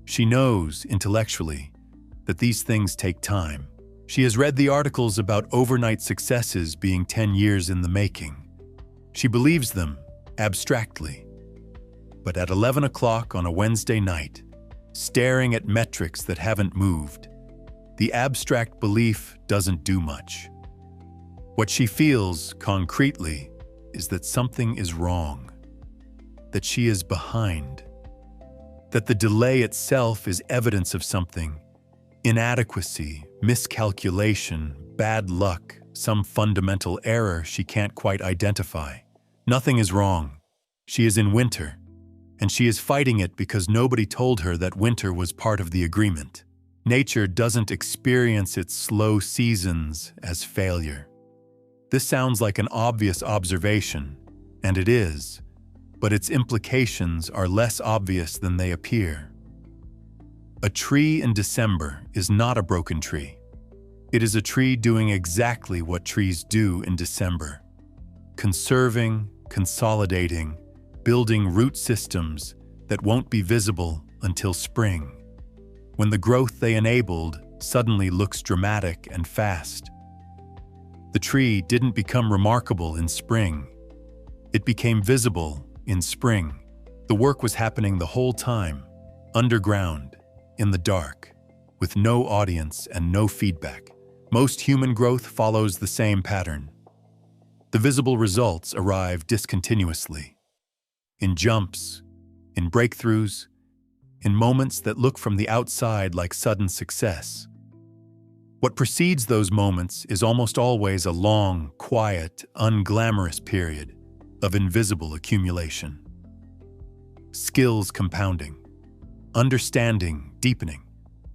She knows, intellectually, that these things take time. She has read the articles about overnight successes being 10 years in the making. She believes them, abstractly. But at 11 o'clock on a Wednesday night, staring at metrics that haven't moved, the abstract belief doesn't do much. What she feels, concretely, is that something is wrong, that she is behind, that the delay itself is evidence of something, inadequacy, miscalculation, bad luck, some fundamental error she can't quite identify. Nothing is wrong. She is in winter, and she is fighting it because nobody told her that winter was part of the agreement. Nature doesn't experience its slow seasons as failure. This sounds like an obvious observation, and it is, but its implications are less obvious than they appear. A tree in December is not a broken tree. It is a tree doing exactly what trees do in December: conserving, consolidating, building root systems that won't be visible until spring, when the growth they enabled suddenly looks dramatic and fast. The tree didn't become remarkable in spring. It became visible in spring. The work was happening the whole time, underground, in the dark, with no audience and no feedback. Most human growth follows the same pattern. The visible results arrive discontinuously, in jumps, in breakthroughs, in moments that look from the outside like sudden success. What precedes those moments is almost always a long, quiet, unglamorous period of invisible accumulation. Skills compounding, understanding deepening,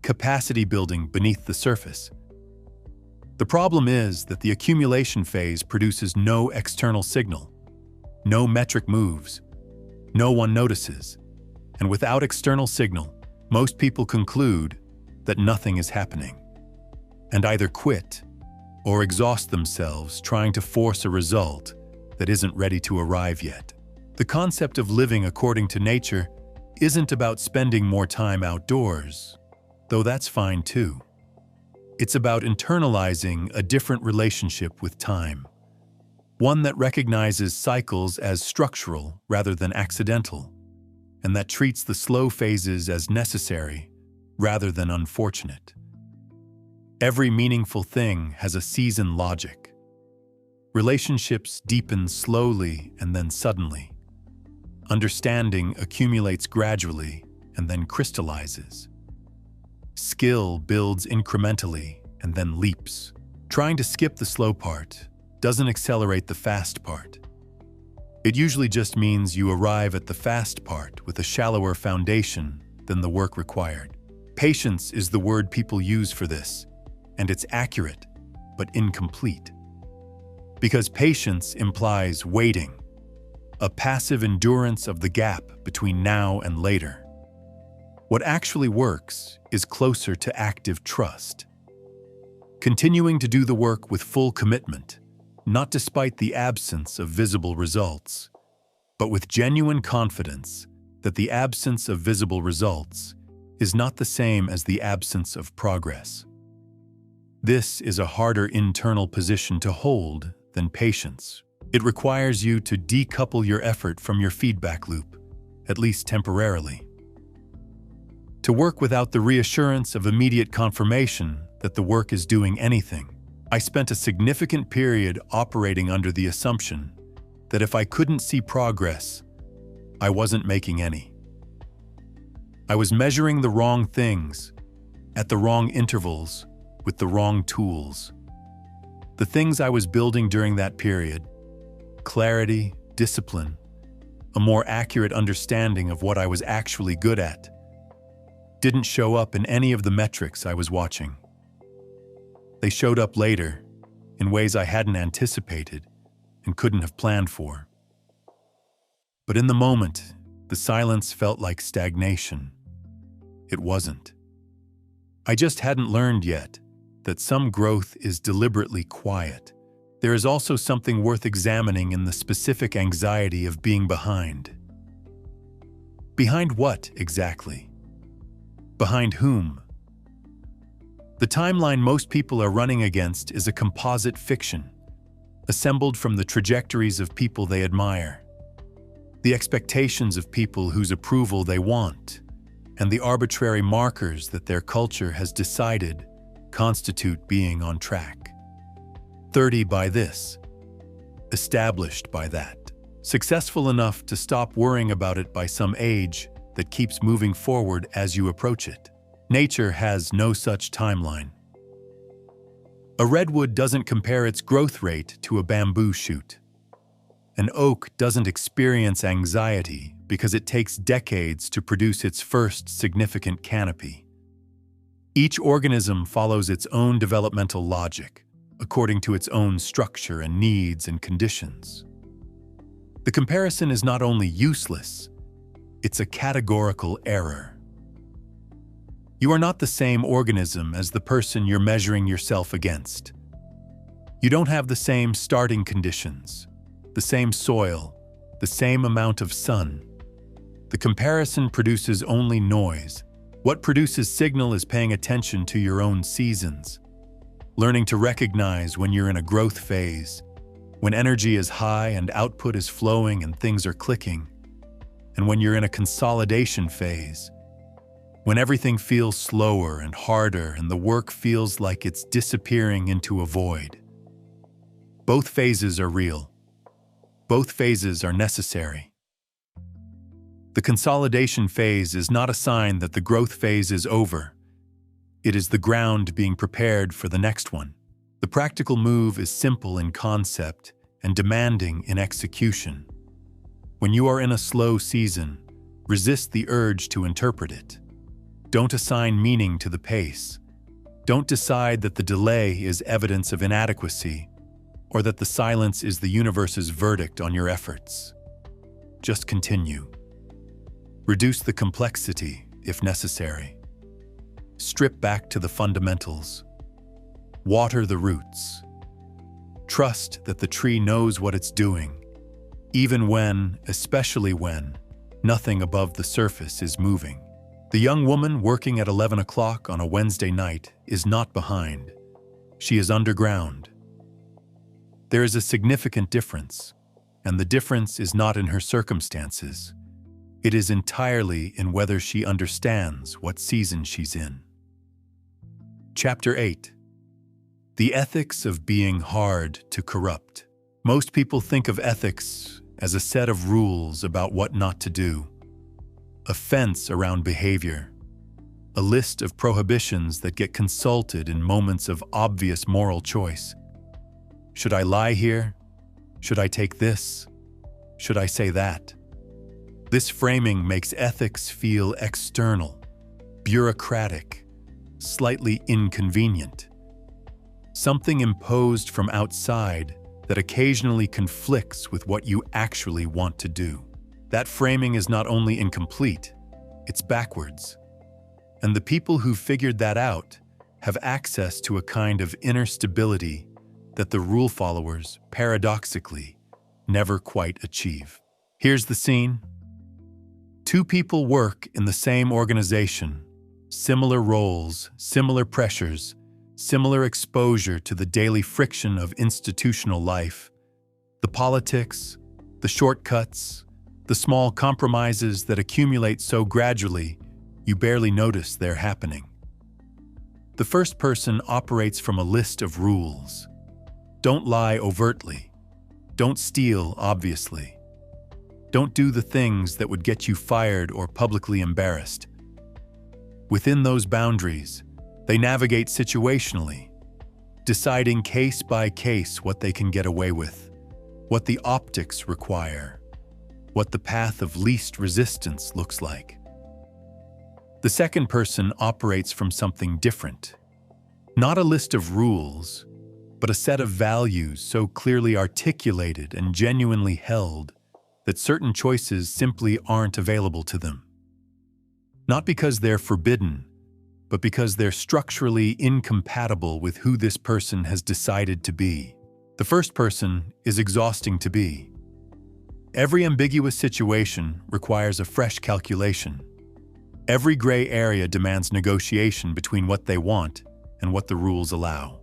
capacity building beneath the surface. The problem is that the accumulation phase produces no external signal. No metric moves. No one notices. And without external signal, most people conclude that nothing is happening, and either quit or exhaust themselves trying to force a result that isn't ready to arrive yet. The concept of living according to nature isn't about spending more time outdoors, though that's fine too. It's about internalizing a different relationship with time, one that recognizes cycles as structural rather than accidental, and that treats the slow phases as necessary rather than unfortunate. Every meaningful thing has a season logic. Relationships deepen slowly and then suddenly. Understanding accumulates gradually and then crystallizes. Skill builds incrementally and then leaps. Trying to skip the slow part doesn't accelerate the fast part. It usually just means you arrive at the fast part with a shallower foundation than the work required. Patience is the word people use for this, and it's accurate, but incomplete. Because patience implies waiting, a passive endurance of the gap between now and later. What actually works is closer to active trust. continuing to do the work with full commitment, not despite the absence of visible results, but with genuine confidence that the absence of visible results is not the same as the absence of progress. This is a harder internal position to hold than patience. It requires you to decouple your effort from your feedback loop, at least temporarily. To work without the reassurance of immediate confirmation that the work is doing anything. I spent a significant period operating under the assumption that if I couldn't see progress, I wasn't making any. I was measuring the wrong things, at the wrong intervals, with the wrong tools. The things I was building during that period, clarity, discipline, a more accurate understanding of what I was actually good at, didn't show up in any of the metrics I was watching. They showed up later, in ways I hadn't anticipated and couldn't have planned for. But in the moment, the silence felt like stagnation. It wasn't. I just hadn't learned yet that some growth is deliberately quiet. There is also something worth examining in the specific anxiety of being behind. Behind what, exactly? Behind whom? The timeline most people are running against is a composite fiction, assembled from the trajectories of people they admire, the expectations of people whose approval they want, and the arbitrary markers that their culture has decided constitute being on track. 30 by this, established by that, successful enough to stop worrying about it by some age that keeps moving forward as you approach it. Nature has no such timeline. A redwood doesn't compare its growth rate to a bamboo shoot. An oak doesn't experience anxiety because it takes decades to produce its first significant canopy. Each organism follows its own developmental logic, according to its own structure and needs and conditions. The comparison is not only useless, it's a categorical error. You are not the same organism as the person you're measuring yourself against. You don't have the same starting conditions, the same soil, the same amount of sun. The comparison produces only noise. What produces signal is paying attention to your own seasons, learning to recognize when you're in a growth phase, when energy is high and output is flowing and things are clicking, and when you're in a consolidation phase, when everything feels slower and harder and the work feels like it's disappearing into a void. Both phases are real. Both phases are necessary. The consolidation phase is not a sign that the growth phase is over. It is the ground being prepared for the next one. The practical move is simple in concept and demanding in execution. When you are in a slow season, resist the urge to interpret it. Don't assign meaning to the pace. Don't decide that the delay is evidence of inadequacy or that the silence is the universe's verdict on your efforts. Just continue. Reduce the complexity, if necessary. Strip back to the fundamentals. Water the roots. Trust that the tree knows what it's doing, even when, especially when, nothing above the surface is moving. The young woman working at 11 o'clock on a Wednesday night is not behind. She is underground. There is a significant difference, and the difference is not in her circumstances. It is entirely in whether she understands what season she's in. Chapter 8. The ethics of being hard to corrupt. Most people think of ethics as a set of rules about what not to do. A fence around behavior, a list of prohibitions that get consulted in moments of obvious moral choice. Should I lie here? Should I take this? Should I say that? This framing makes ethics feel external, bureaucratic, slightly inconvenient. Something imposed from outside that occasionally conflicts with what you actually want to do. That framing is not only incomplete, it's backwards. And the people who figured that out have access to a kind of inner stability that the rule followers, paradoxically, never quite achieve. Here's the scene. Two people work in the same organization, similar roles, similar pressures, similar exposure to the daily friction of institutional life, the politics, the shortcuts, the small compromises that accumulate so gradually you barely notice they're happening. The first person operates from a list of rules. Don't lie overtly. Don't steal obviously. Don't do the things that would get you fired or publicly embarrassed. Within those boundaries, they navigate situationally, deciding case by case what they can get away with, what the optics require, what the path of least resistance looks like. The second person operates from something different. Not a list of rules, but a set of values so clearly articulated and genuinely held that certain choices simply aren't available to them. Not because they're forbidden, but because they're structurally incompatible with who this person has decided to be. The first person is exhausting to be. Every ambiguous situation requires a fresh calculation. Every gray area demands negotiation between what they want and what the rules allow.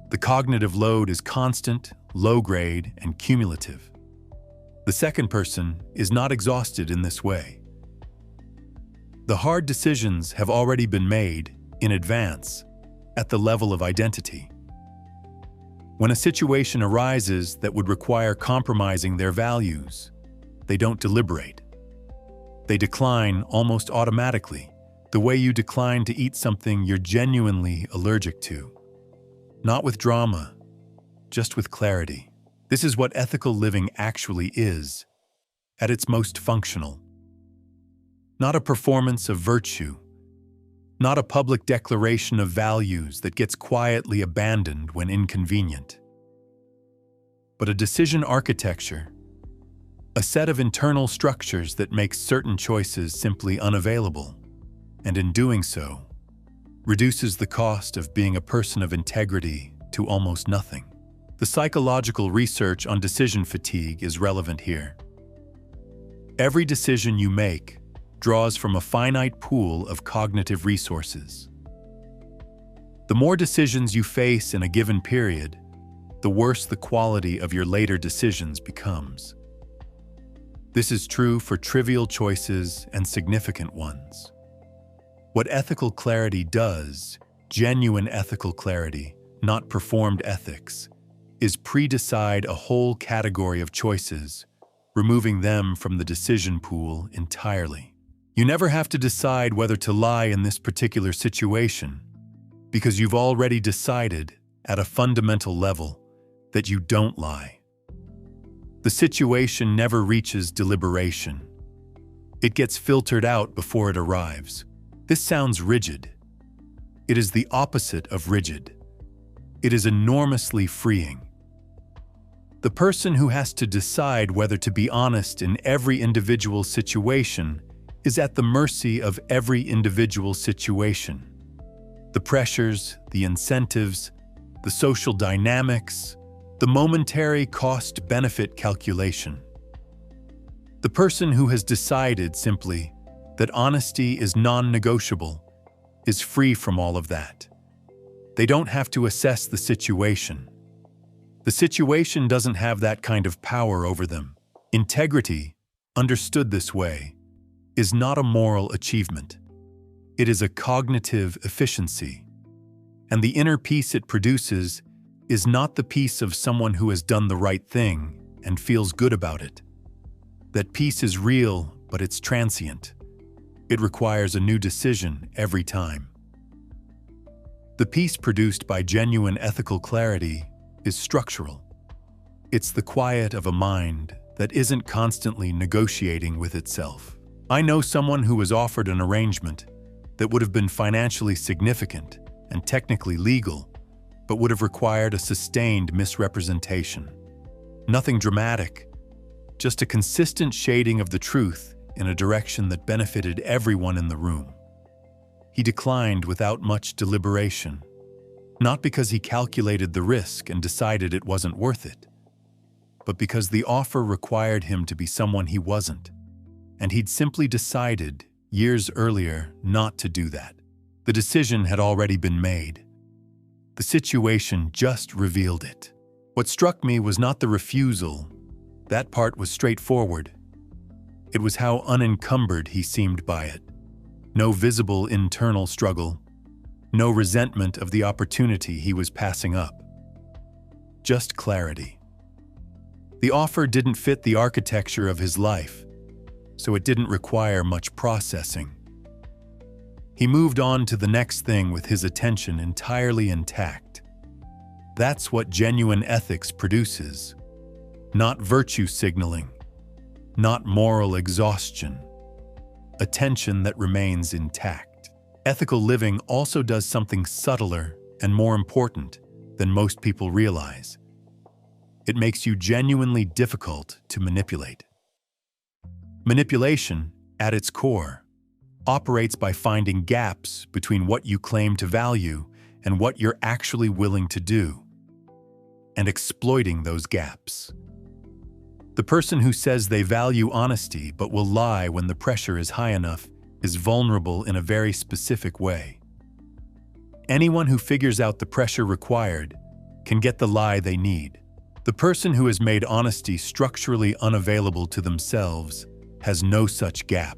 The cognitive load is constant, low-grade, and cumulative. The second person is not exhausted in this way. The hard decisions have already been made in advance at the level of identity. When a situation arises that would require compromising their values, they don't deliberate. They decline almost automatically, the way you decline to eat something you're genuinely allergic to. Not with drama, just with clarity. This is what ethical living actually is, at its most functional. Not a performance of virtue, not a public declaration of values that gets quietly abandoned when inconvenient, but a decision architecture, a set of internal structures that makes certain choices simply unavailable, and in doing so, reduces the cost of being a person of integrity to almost nothing. The psychological research on decision fatigue is relevant here. Every decision you make draws from a finite pool of cognitive resources. The more decisions you face in a given period, the worse the quality of your later decisions becomes. This is true for trivial choices and significant ones. What ethical clarity does, genuine ethical clarity, not performed ethics, is pre-decide a whole category of choices, removing them from the decision pool entirely. You never have to decide whether to lie in this particular situation, because you've already decided, at a fundamental level, that you don't lie. The situation never reaches deliberation. It gets filtered out before it arrives. This sounds rigid. It is the opposite of rigid. It is enormously freeing. The person who has to decide whether to be honest in every individual situation is at the mercy of every individual situation. The pressures, the incentives, the social dynamics, the momentary cost-benefit calculation. The person who has decided simply that honesty is non-negotiable is free from all of that. They don't have to assess the situation. The situation doesn't have that kind of power over them. Integrity, understood this way, is not a moral achievement. It is a cognitive efficiency. And the inner peace it produces is not the peace of someone who has done the right thing and feels good about it. That peace is real, but it's transient. It requires a new decision every time. The peace produced by genuine ethical clarity is structural. It's the quiet of a mind that isn't constantly negotiating with itself. I know someone who was offered an arrangement that would have been financially significant and technically legal, but would have required a sustained misrepresentation. Nothing dramatic, just a consistent shading of the truth in a direction that benefited everyone in the room. He declined without much deliberation, not because he calculated the risk and decided it wasn't worth it, but because the offer required him to be someone he wasn't, and he'd simply decided years earlier not to do that. The decision had already been made. The situation just revealed it. What struck me was not the refusal. That part was straightforward. It was how unencumbered he seemed by it. No visible internal struggle, no resentment of the opportunity he was passing up. Just clarity. The offer didn't fit the architecture of his life, so it didn't require much processing. He moved on to the next thing with his attention entirely intact. That's what genuine ethics produces. Not virtue signaling, not moral exhaustion. Attention that remains intact. Ethical living also does something subtler and more important than most people realize. It makes you genuinely difficult to manipulate. Manipulation, at its core, operates by finding gaps between what you claim to value and what you're actually willing to do, and exploiting those gaps. The person who says they value honesty but will lie when the pressure is high enough is vulnerable in a very specific way. Anyone who figures out the pressure required can get the lie they need. The person who has made honesty structurally unavailable to themselves has no such gap.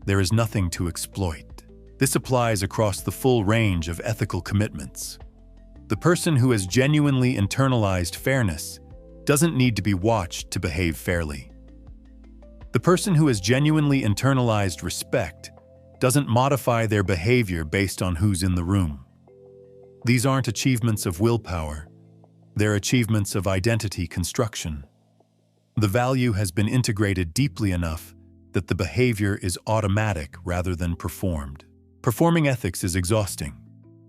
There is nothing to exploit. This applies across the full range of ethical commitments. The person who has genuinely internalized fairness doesn't need to be watched to behave fairly. The person who has genuinely internalized respect doesn't modify their behavior based on who's in the room. These aren't achievements of willpower. They're achievements of identity construction. The value has been integrated deeply enough that the behavior is automatic rather than performed. Performing ethics is exhausting.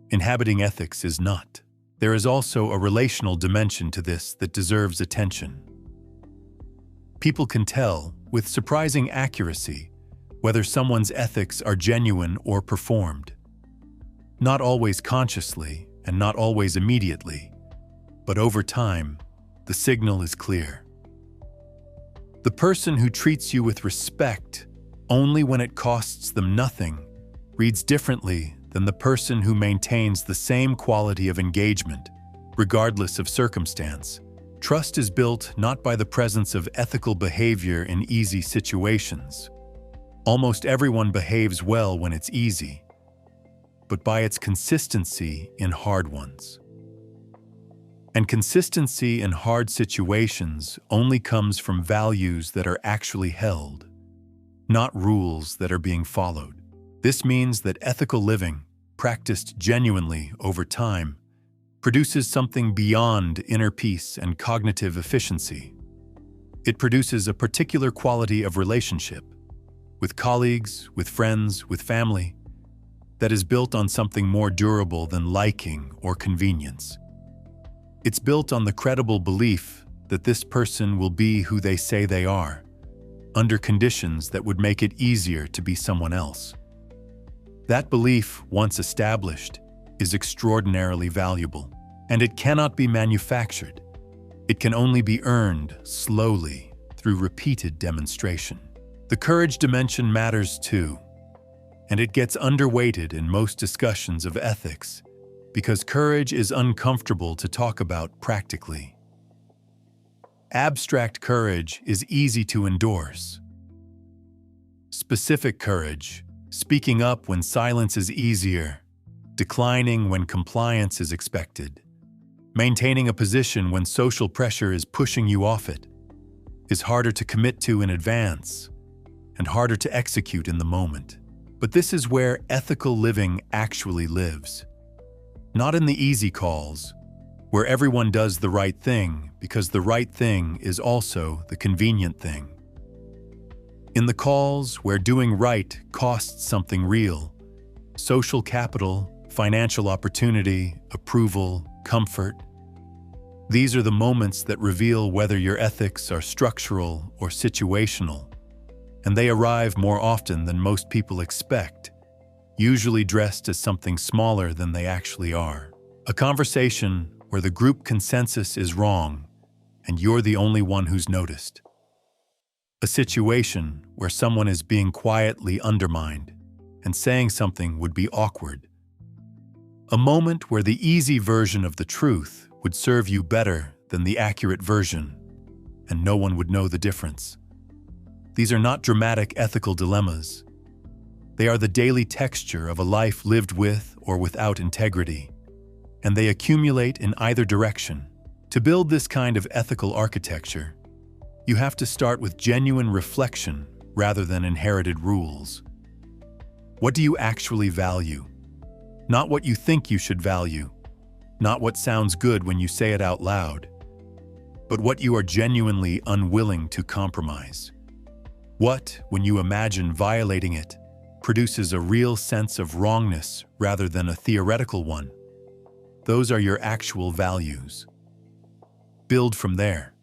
Inhabiting ethics is not. There is also a relational dimension to this that deserves attention. People can tell, with surprising accuracy, whether someone's ethics are genuine or performed. Not always consciously and not always immediately, but over time, the signal is clear. The person who treats you with respect only when it costs them nothing reads differently than the person who maintains the same quality of engagement, regardless of circumstance. Trust is built not by the presence of ethical behavior in easy situations. Almost everyone behaves well when it's easy, but by its consistency in hard ones. And consistency in hard situations only comes from values that are actually held, not rules that are being followed. This means that ethical living, practiced genuinely over time, produces something beyond inner peace and cognitive efficiency. It produces a particular quality of relationship, with colleagues, with friends, with family, that is built on something more durable than liking or convenience. It's built on the credible belief that this person will be who they say they are, under conditions that would make it easier to be someone else. That belief, once established, is extraordinarily valuable, and it cannot be manufactured. It can only be earned slowly through repeated demonstration. The courage dimension matters too, and it gets underweighted in most discussions of ethics because courage is uncomfortable to talk about practically. Abstract courage is easy to endorse. Specific courage, speaking up when silence is easier, declining when compliance is expected, maintaining a position when social pressure is pushing you off it, is harder to commit to in advance and harder to execute in the moment. But this is where ethical living actually lives. Not in the easy calls, where everyone does the right thing because the right thing is also the convenient thing. In the calls where doing right costs something real, social capital, financial opportunity, approval, comfort. These are the moments that reveal whether your ethics are structural or situational, and they arrive more often than most people expect, usually dressed as something smaller than they actually are. A conversation where the group consensus is wrong and you're the only one who's noticed. A situation where someone is being quietly undermined and saying something would be awkward. A moment where the easy version of the truth would serve you better than the accurate version, and no one would know the difference. These are not dramatic ethical dilemmas. They are the daily texture of a life lived with or without integrity, and they accumulate in either direction. To build this kind of ethical architecture, you have to start with genuine reflection rather than inherited rules. What do you actually value? Not what you think you should value, not what sounds good when you say it out loud, but what you are genuinely unwilling to compromise. What, when you imagine violating it, produces a real sense of wrongness rather than a theoretical one. Those are your actual values. Build from there.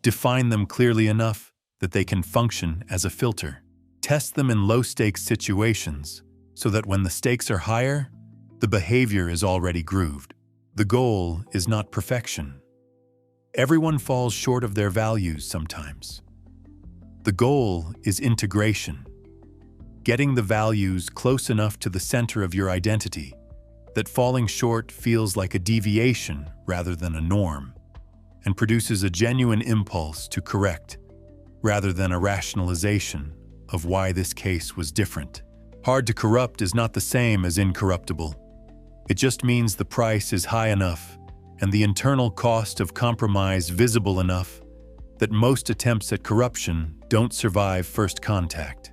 Define them clearly enough that they can function as a filter. Test them in low-stakes situations so that when the stakes are higher, the behavior is already grooved. The goal is not perfection. Everyone falls short of their values sometimes. The goal is integration, getting the values close enough to the center of your identity that falling short feels like a deviation rather than a norm, and produces a genuine impulse to correct rather than a rationalization of why this case was different. Hard to corrupt is not the same as incorruptible. It just means the price is high enough and the internal cost of compromise visible enough that most attempts at corruption don't survive first contact.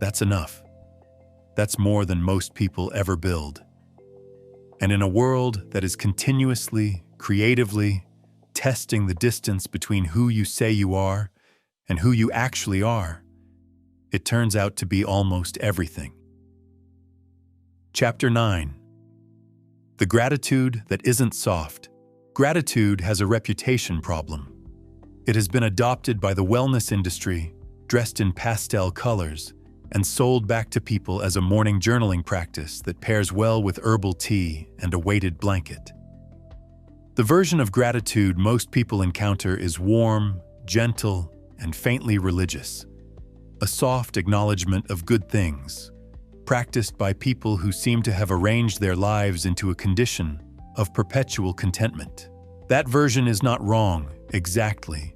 That's enough. That's more than most people ever build. And in a world that is continuously, creatively, testing the distance between who you say you are and who you actually are, it turns out to be almost everything. Chapter 9. The gratitude that isn't soft. Gratitude has a reputation problem. It has been adopted by the wellness industry, dressed in pastel colors, and sold back to people as a morning journaling practice that pairs well with herbal tea and a weighted blanket. The version of gratitude most people encounter is warm, gentle, and faintly religious. A soft acknowledgement of good things, practiced by people who seem to have arranged their lives into a condition of perpetual contentment. That version is not wrong, exactly,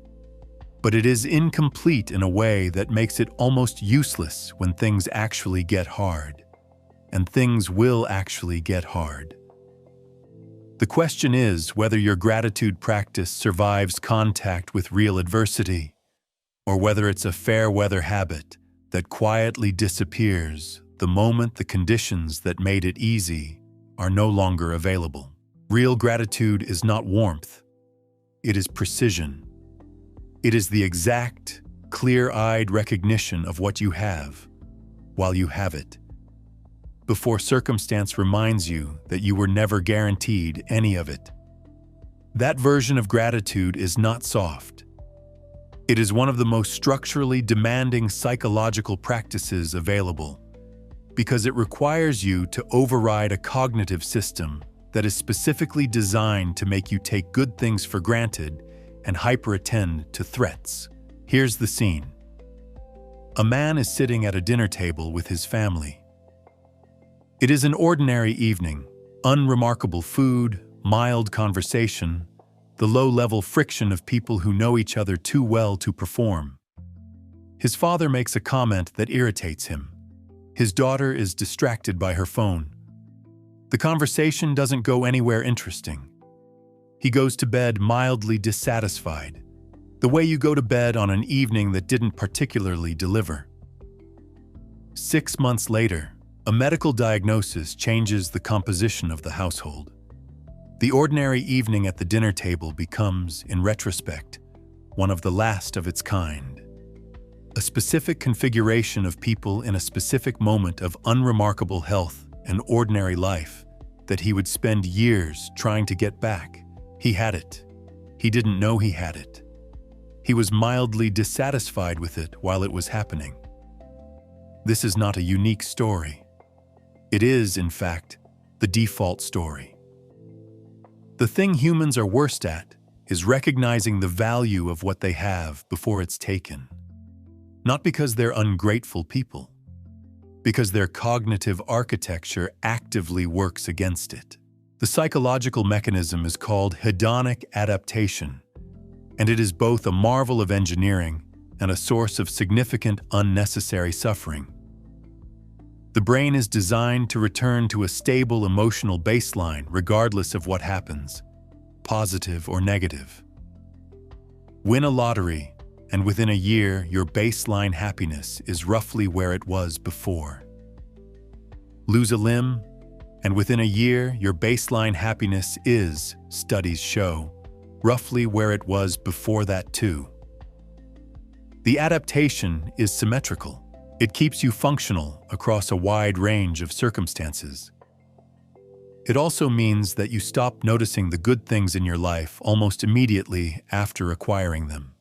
but it is incomplete in a way that makes it almost useless when things actually get hard. And things will actually get hard. The question is whether your gratitude practice survives contact with real adversity, or whether it's a fair-weather habit that quietly disappears the moment the conditions that made it easy are no longer available. Real gratitude is not warmth. It is precision. It is the exact, clear-eyed recognition of what you have while you have it, before circumstance reminds you that you were never guaranteed any of it. That version of gratitude is not soft. It is one of the most structurally demanding psychological practices available, because it requires you to override a cognitive system that is specifically designed to make you take good things for granted and hyper-attend to threats. Here's the scene. A man is sitting at a dinner table with his family. It is an ordinary evening, unremarkable food, mild conversation, the low-level friction of people who know each other too well to perform. His father makes a comment that irritates him. His daughter is distracted by her phone. The conversation doesn't go anywhere interesting. He goes to bed mildly dissatisfied, the way you go to bed on an evening that didn't particularly deliver. 6 months later, a medical diagnosis changes the composition of the household. The ordinary evening at the dinner table becomes, in retrospect, one of the last of its kind. A specific configuration of people in a specific moment of unremarkable health and ordinary life that he would spend years trying to get back. He had it. He didn't know he had it. He was mildly dissatisfied with it while it was happening. This is not a unique story. It is, in fact, the default story. The thing humans are worst at is recognizing the value of what they have before it's taken. Not because they're ungrateful people, because their cognitive architecture actively works against it. The psychological mechanism is called hedonic adaptation, and it is both a marvel of engineering and a source of significant unnecessary suffering. The brain is designed to return to a stable emotional baseline regardless of what happens, positive or negative. Win a lottery, and within a year, your baseline happiness is roughly where it was before. Lose a limb, and within a year, your baseline happiness is, studies show, roughly where it was before that too. The adaptation is symmetrical. It keeps you functional across a wide range of circumstances. It also means that you stop noticing the good things in your life almost immediately after acquiring them.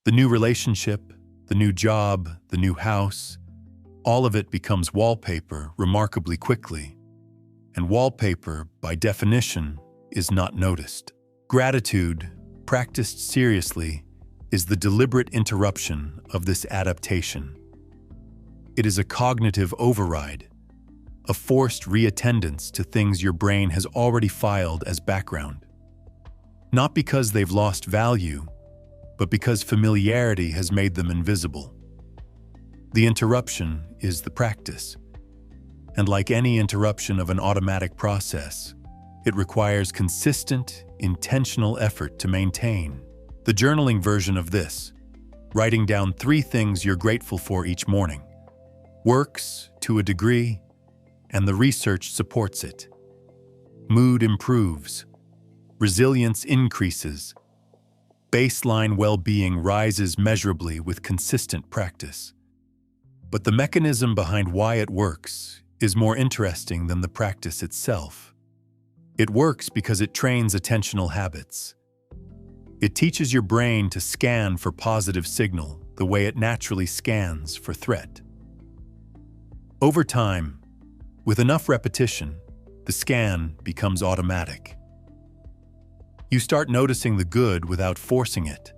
The new relationship, the new job, the new house, all of it becomes wallpaper remarkably quickly. And wallpaper, by definition, is not noticed. Gratitude, practiced seriously, is the deliberate interruption of this adaptation. It is a cognitive override, a forced reattendance to things your brain has already filed as background. Not because they've lost value, but because familiarity has made them invisible. The interruption is the practice, and like any interruption of an automatic process, it requires consistent, intentional effort to maintain. The journaling version of this, writing down 3 things you're grateful for each morning, works to a degree, and the research supports it. Mood improves, resilience increases, baseline well-being rises measurably with consistent practice. But the mechanism behind why it works is more interesting than the practice itself. It works because it trains attentional habits. It teaches your brain to scan for positive signal the way it naturally scans for threat. Over time, with enough repetition, the scan becomes automatic. You start noticing the good without forcing it,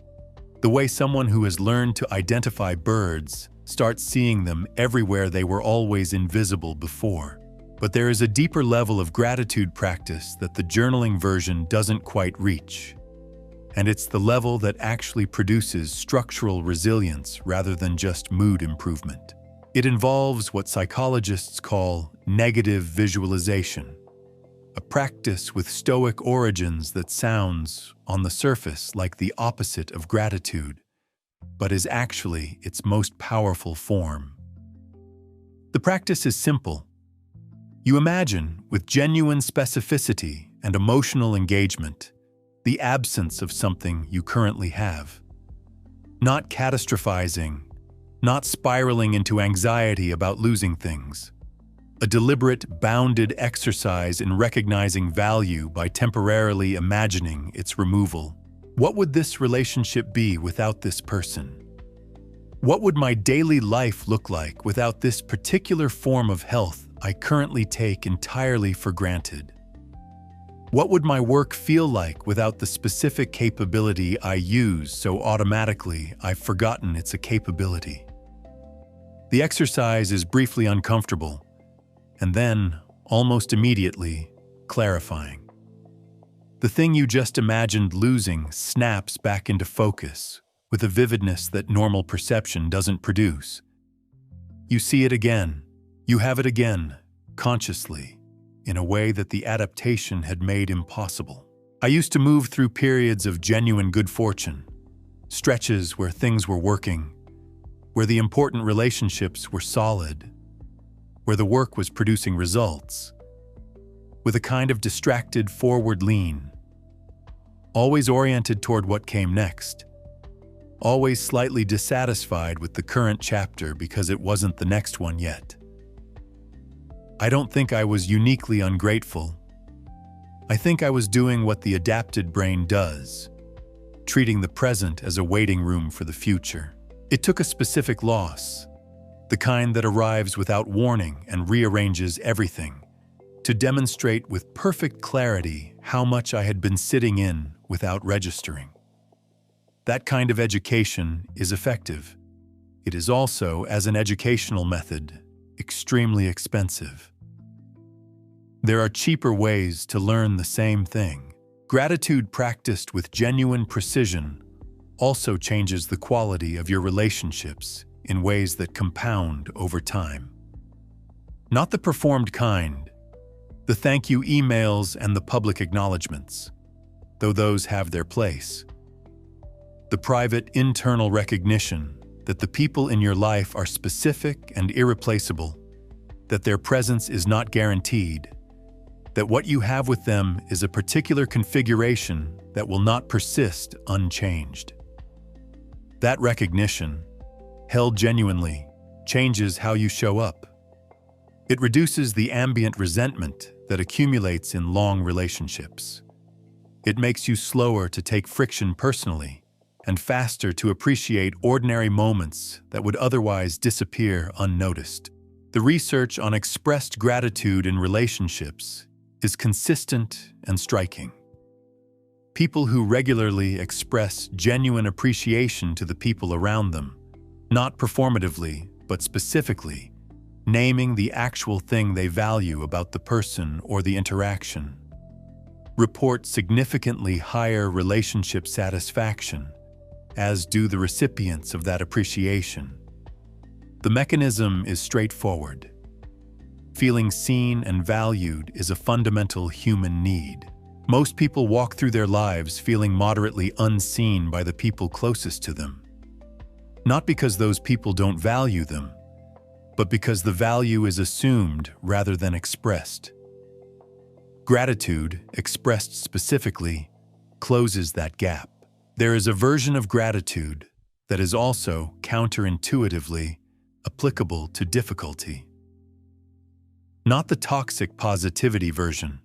the way someone who has learned to identify birds starts seeing them everywhere they were always invisible before. But there is a deeper level of gratitude practice that the journaling version doesn't quite reach. And it's the level that actually produces structural resilience rather than just mood improvement. It involves what psychologists call negative visualization, a practice with stoic origins that sounds, on the surface, like the opposite of gratitude, but is actually its most powerful form. The practice is simple. You imagine, with genuine specificity and emotional engagement, the absence of something you currently have. Not catastrophizing, not spiraling into anxiety about losing things. A deliberate, bounded exercise in recognizing value by temporarily imagining its removal. What would this relationship be without this person? What would my daily life look like without this particular form of health I currently take entirely for granted? What would my work feel like without the specific capability I use so automatically I've forgotten it's a capability? The exercise is briefly uncomfortable, and then, almost immediately, clarifying. The thing you just imagined losing snaps back into focus with a vividness that normal perception doesn't produce. You see it again. You have it again, consciously, in a way that the adaptation had made impossible. I used to move through periods of genuine good fortune, stretches where things were working, where the important relationships were solid, where the work was producing results, with a kind of distracted forward lean, always oriented toward what came next, always slightly dissatisfied with the current chapter because it wasn't the next one yet. I don't think I was uniquely ungrateful. I think I was doing what the adapted brain does, treating the present as a waiting room for the future. It took a specific loss, the kind that arrives without warning and rearranges everything, to demonstrate with perfect clarity how much I had been sitting in without registering. That kind of education is effective. It is also, as an educational method, extremely expensive. There are cheaper ways to learn the same thing. Gratitude practiced with genuine precision also changes the quality of your relationships in ways that compound over time. Not the performed kind, the thank you emails and the public acknowledgments, though those have their place. The private internal recognition that the people in your life are specific and irreplaceable, that their presence is not guaranteed, that what you have with them is a particular configuration that will not persist unchanged. That recognition, held genuinely, changes how you show up. It reduces the ambient resentment that accumulates in long relationships. It makes you slower to take friction personally and faster to appreciate ordinary moments that would otherwise disappear unnoticed. The research on expressed gratitude in relationships is consistent and striking. People who regularly express genuine appreciation to the people around them, not performatively, but specifically, naming the actual thing they value about the person or the interaction, report significantly higher relationship satisfaction, as do the recipients of that appreciation. The mechanism is straightforward. Feeling seen and valued is a fundamental human need. Most people walk through their lives feeling moderately unseen by the people closest to them. Not because those people don't value them, but because the value is assumed rather than expressed. Gratitude, expressed specifically, closes that gap. There is a version of gratitude that is also counterintuitively applicable to difficulty. Not the toxic positivity version.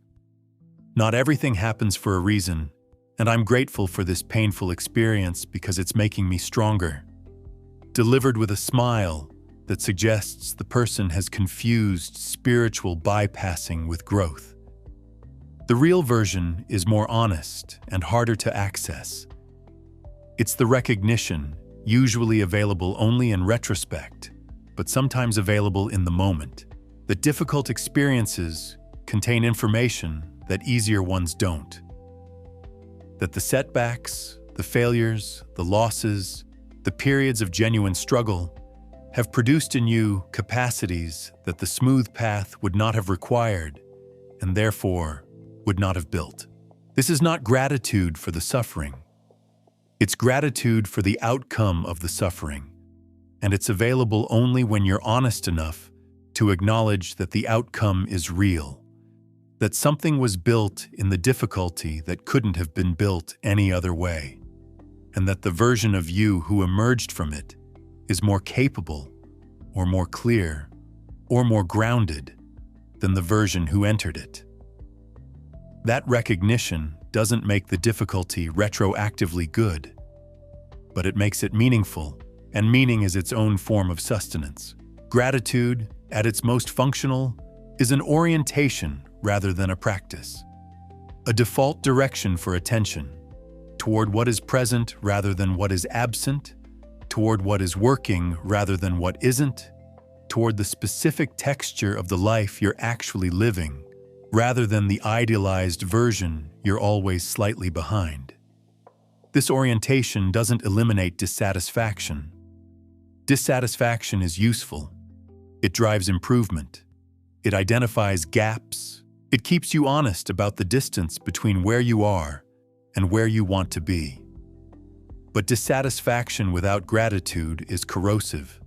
Not everything happens for a reason, and I'm grateful for this painful experience because it's making me stronger. Delivered with a smile that suggests the person has confused spiritual bypassing with growth. The real version is more honest and harder to access. It's the recognition, usually available only in retrospect, but sometimes available in the moment, that difficult experiences contain information that easier ones don't. That the setbacks, the failures, the losses, the periods of genuine struggle have produced in you capacities that the smooth path would not have required and therefore would not have built. This is not gratitude for the suffering. It's gratitude for the outcome of the suffering, and it's available only when you're honest enough to acknowledge that the outcome is real, that something was built in the difficulty that couldn't have been built any other way, and that the version of you who emerged from it is more capable, or more clear, or more grounded than the version who entered it. That recognition doesn't make the difficulty retroactively good, but it makes it meaningful, and meaning is its own form of sustenance. Gratitude, at its most functional, is an orientation rather than a practice, a default direction for attention, toward what is present rather than what is absent, toward what is working rather than what isn't, toward the specific texture of the life you're actually living, rather than the idealized version you're always slightly behind. This orientation doesn't eliminate dissatisfaction. Dissatisfaction is useful. It drives improvement. It identifies gaps. It keeps you honest about the distance between where you are and where you want to be. But dissatisfaction without gratitude is corrosive.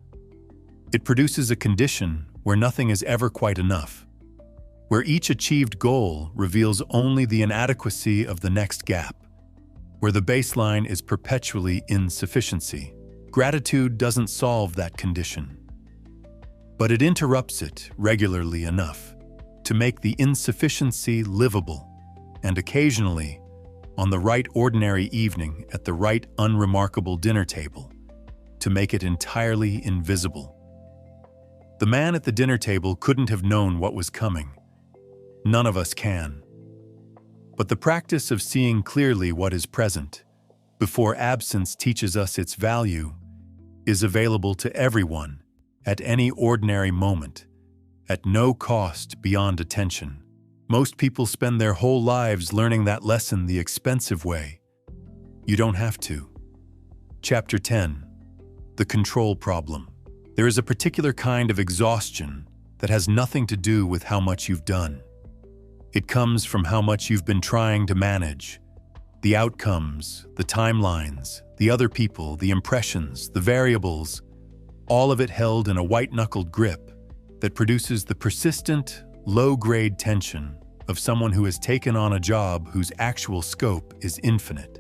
It produces a condition where nothing is ever quite enough, where each achieved goal reveals only the inadequacy of the next gap, where the baseline is perpetually insufficiency. Gratitude doesn't solve that condition, but it interrupts it regularly enough to make the insufficiency livable, and occasionally, on the right ordinary evening at the right unremarkable dinner table, to make it entirely invisible. The man at the dinner table couldn't have known what was coming. None of us can. But the practice of seeing clearly what is present, before absence teaches us its value, is available to everyone at any ordinary moment, at no cost beyond attention. Most people spend their whole lives learning that lesson the expensive way. You don't have to. Chapter 10. The control problem. There is a particular kind of exhaustion that has nothing to do with how much you've done. It comes from how much you've been trying to manage. The outcomes, the timelines, the other people, the impressions, the variables, all of it held in a white-knuckled grip that produces the persistent, low-grade tension of someone who has taken on a job whose actual scope is infinite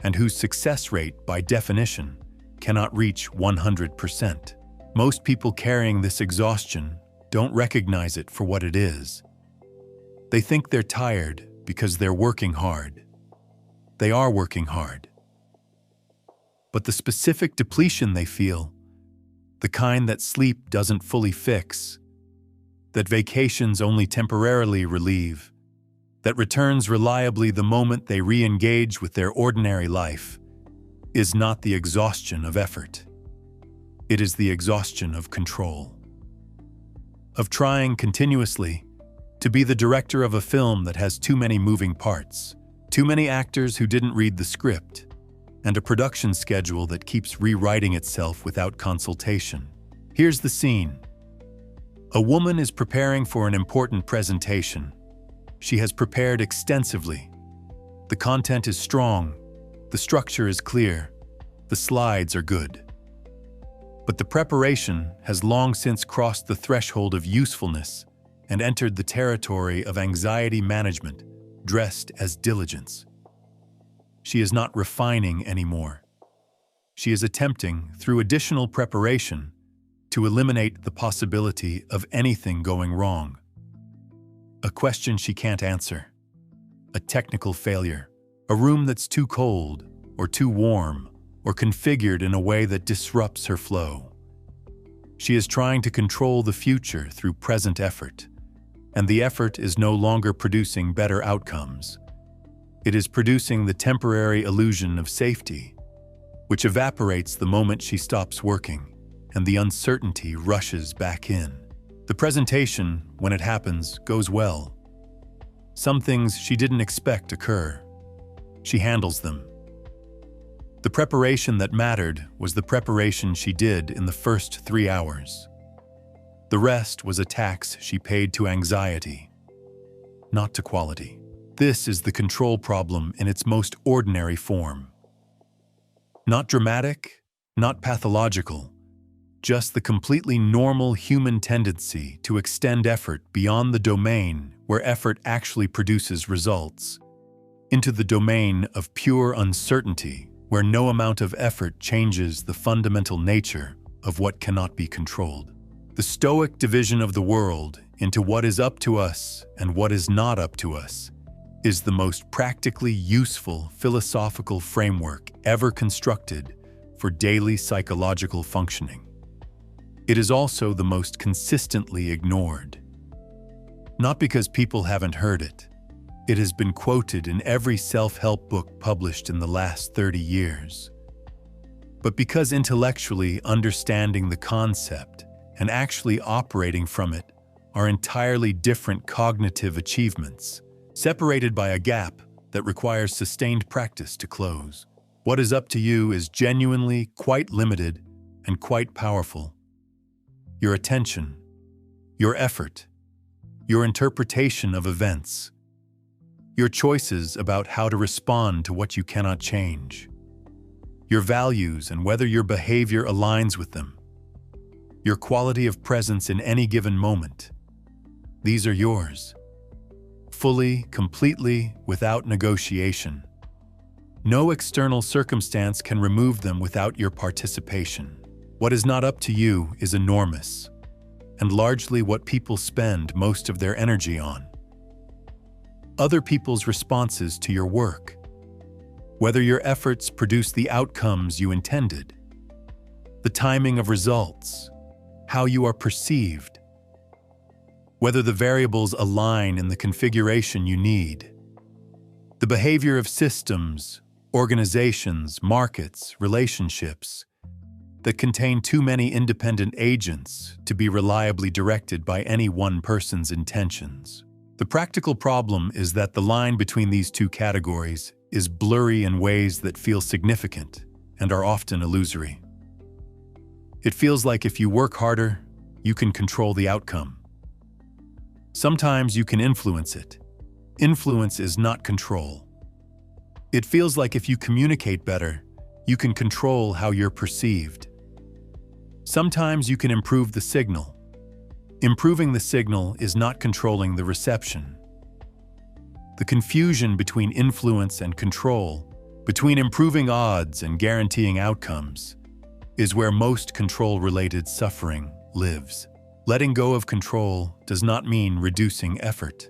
and whose success rate, by definition, cannot reach 100%. Most people carrying this exhaustion don't recognize it for what it is. They think they're tired because they're working hard. They are working hard. But the specific depletion they feel, the kind that sleep doesn't fully fix, that vacations only temporarily relieve, that returns reliably the moment they re-engage with their ordinary life, is not the exhaustion of effort. It is the exhaustion of control. Of trying continuously to be the director of a film that has too many moving parts, too many actors who didn't read the script, and a production schedule that keeps rewriting itself without consultation. Here's the scene. A woman is preparing for an important presentation. She has prepared extensively. The content is strong, the structure is clear, the slides are good. But the preparation has long since crossed the threshold of usefulness and entered the territory of anxiety management, dressed as diligence. She is not refining anymore. She is attempting, through additional preparation, to eliminate the possibility of anything going wrong. A question she can't answer, a technical failure, a room that's too cold or too warm or configured in a way that disrupts her flow. She is trying to control the future through present effort, and the effort is no longer producing better outcomes. It is producing the temporary illusion of safety, which evaporates the moment she stops working, and the uncertainty rushes back in. The presentation, when it happens, goes well. Some things she didn't expect occur. She handles them. The preparation that mattered was the preparation she did in the first 3 hours. The rest was a tax she paid to anxiety, not to quality. This is the control problem in its most ordinary form. Not dramatic, not pathological, just the completely normal human tendency to extend effort beyond the domain where effort actually produces results, into the domain of pure uncertainty where no amount of effort changes the fundamental nature of what cannot be controlled. The Stoic division of the world into what is up to us and what is not up to us is the most practically useful philosophical framework ever constructed for daily psychological functioning. It is also the most consistently ignored. Not because people haven't heard it. It has been quoted in every self-help book published in the last 30 years. But because intellectually understanding the concept and actually operating from it are entirely different cognitive achievements, separated by a gap that requires sustained practice to close. What is up to you is genuinely quite limited and quite powerful. Your attention, your effort, your interpretation of events, your choices about how to respond to what you cannot change, your values and whether your behavior aligns with them, your quality of presence in any given moment. These are yours. Fully, completely, without negotiation. No external circumstance can remove them without your participation. What is not up to you is enormous, and largely what people spend most of their energy on. Other people's responses to your work, whether your efforts produce the outcomes you intended, the timing of results, how you are perceived, whether the variables align in the configuration you need. The behavior of systems, organizations, markets, relationships that contain too many independent agents to be reliably directed by any one person's intentions. The practical problem is that the line between these two categories is blurry in ways that feel significant and are often illusory. It feels like if you work harder, you can control the outcome. Sometimes you can influence it. Influence is not control. It feels like if you communicate better, you can control how you're perceived. Sometimes you can improve the signal. Improving the signal is not controlling the reception. The confusion between influence and control, between improving odds and guaranteeing outcomes, is where most control-related suffering lives. Letting go of control does not mean reducing effort.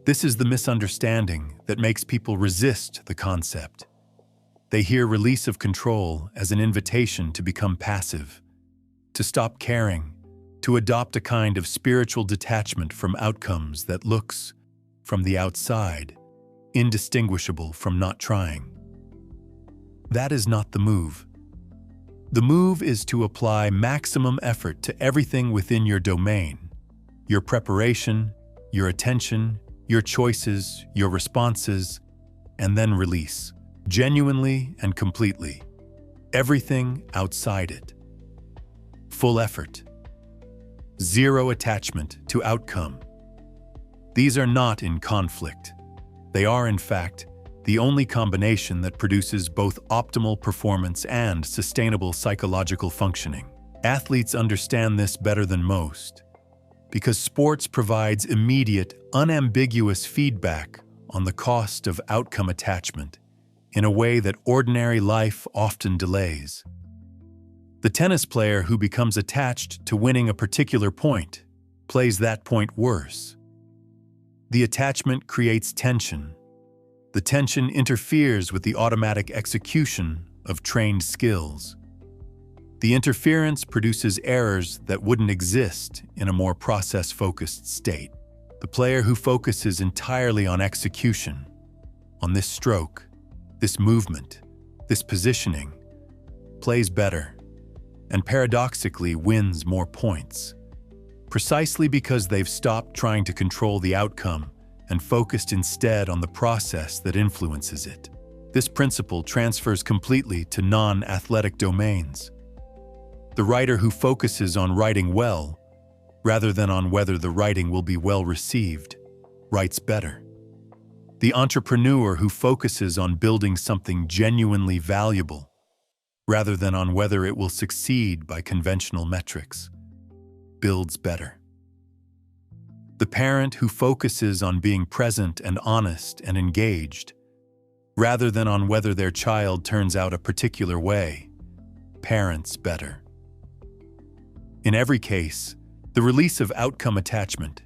This is the misunderstanding that makes people resist the concept. They hear release of control as an invitation to become passive, to stop caring, to adopt a kind of spiritual detachment from outcomes that looks, from the outside, indistinguishable from not trying. That is not the move. The move is to apply maximum effort to everything within your domain, your preparation, your attention, your choices, your responses, and then release, genuinely and completely, everything outside it. Full effort. Zero attachment to outcome. These are not in conflict. They are, in fact, the only combination that produces both optimal performance and sustainable psychological functioning. Athletes understand this better than most, because sports provides immediate, unambiguous feedback on the cost of outcome attachment in a way that ordinary life often delays. The tennis player who becomes attached to winning a particular point plays that point worse. The attachment creates tension. The tension interferes with the automatic execution of trained skills. The interference produces errors that wouldn't exist in a more process-focused state. The player who focuses entirely on execution, on this stroke, this movement, this positioning, plays better, and paradoxically wins more points, precisely because they've stopped trying to control the outcome and focused instead on the process that influences it. This principle transfers completely to non-athletic domains. The writer who focuses on writing well, rather than on whether the writing will be well received, writes better. The entrepreneur who focuses on building something genuinely valuable, rather than on whether it will succeed by conventional metrics, builds better. The parent who focuses on being present and honest and engaged, rather than on whether their child turns out a particular way, parents better. In every case, the release of outcome attachment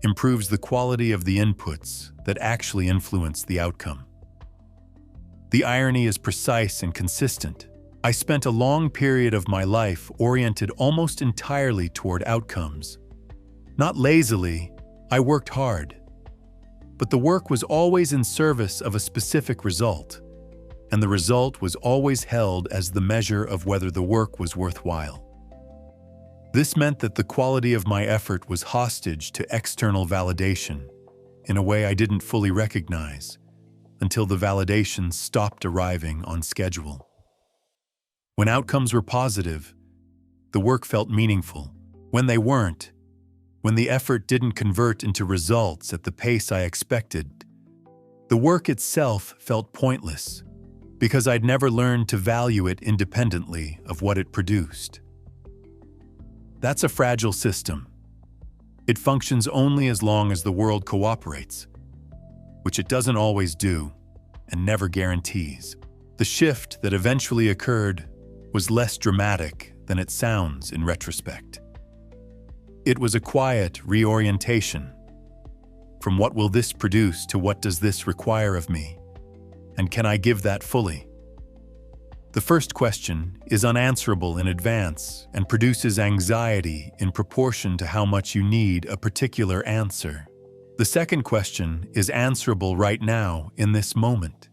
improves the quality of the inputs that actually influence the outcome. The irony is precise and consistent. I spent a long period of my life oriented almost entirely toward outcomes. Not lazily, I worked hard. But the work was always in service of a specific result, and the result was always held as the measure of whether the work was worthwhile. This meant that the quality of my effort was hostage to external validation in a way I didn't fully recognize until the validation stopped arriving on schedule. When outcomes were positive, the work felt meaningful. When they weren't, when the effort didn't convert into results at the pace I expected, the work itself felt pointless because I'd never learned to value it independently of what it produced. That's a fragile system. It functions only as long as the world cooperates, which it doesn't always do and never guarantees. The shift that eventually occurred was less dramatic than it sounds in retrospect. It was a quiet reorientation from what will this produce to what does this require of me, and can I give that fully? The first question is unanswerable in advance and produces anxiety in proportion to how much you need a particular answer. The second question is answerable right now in this moment,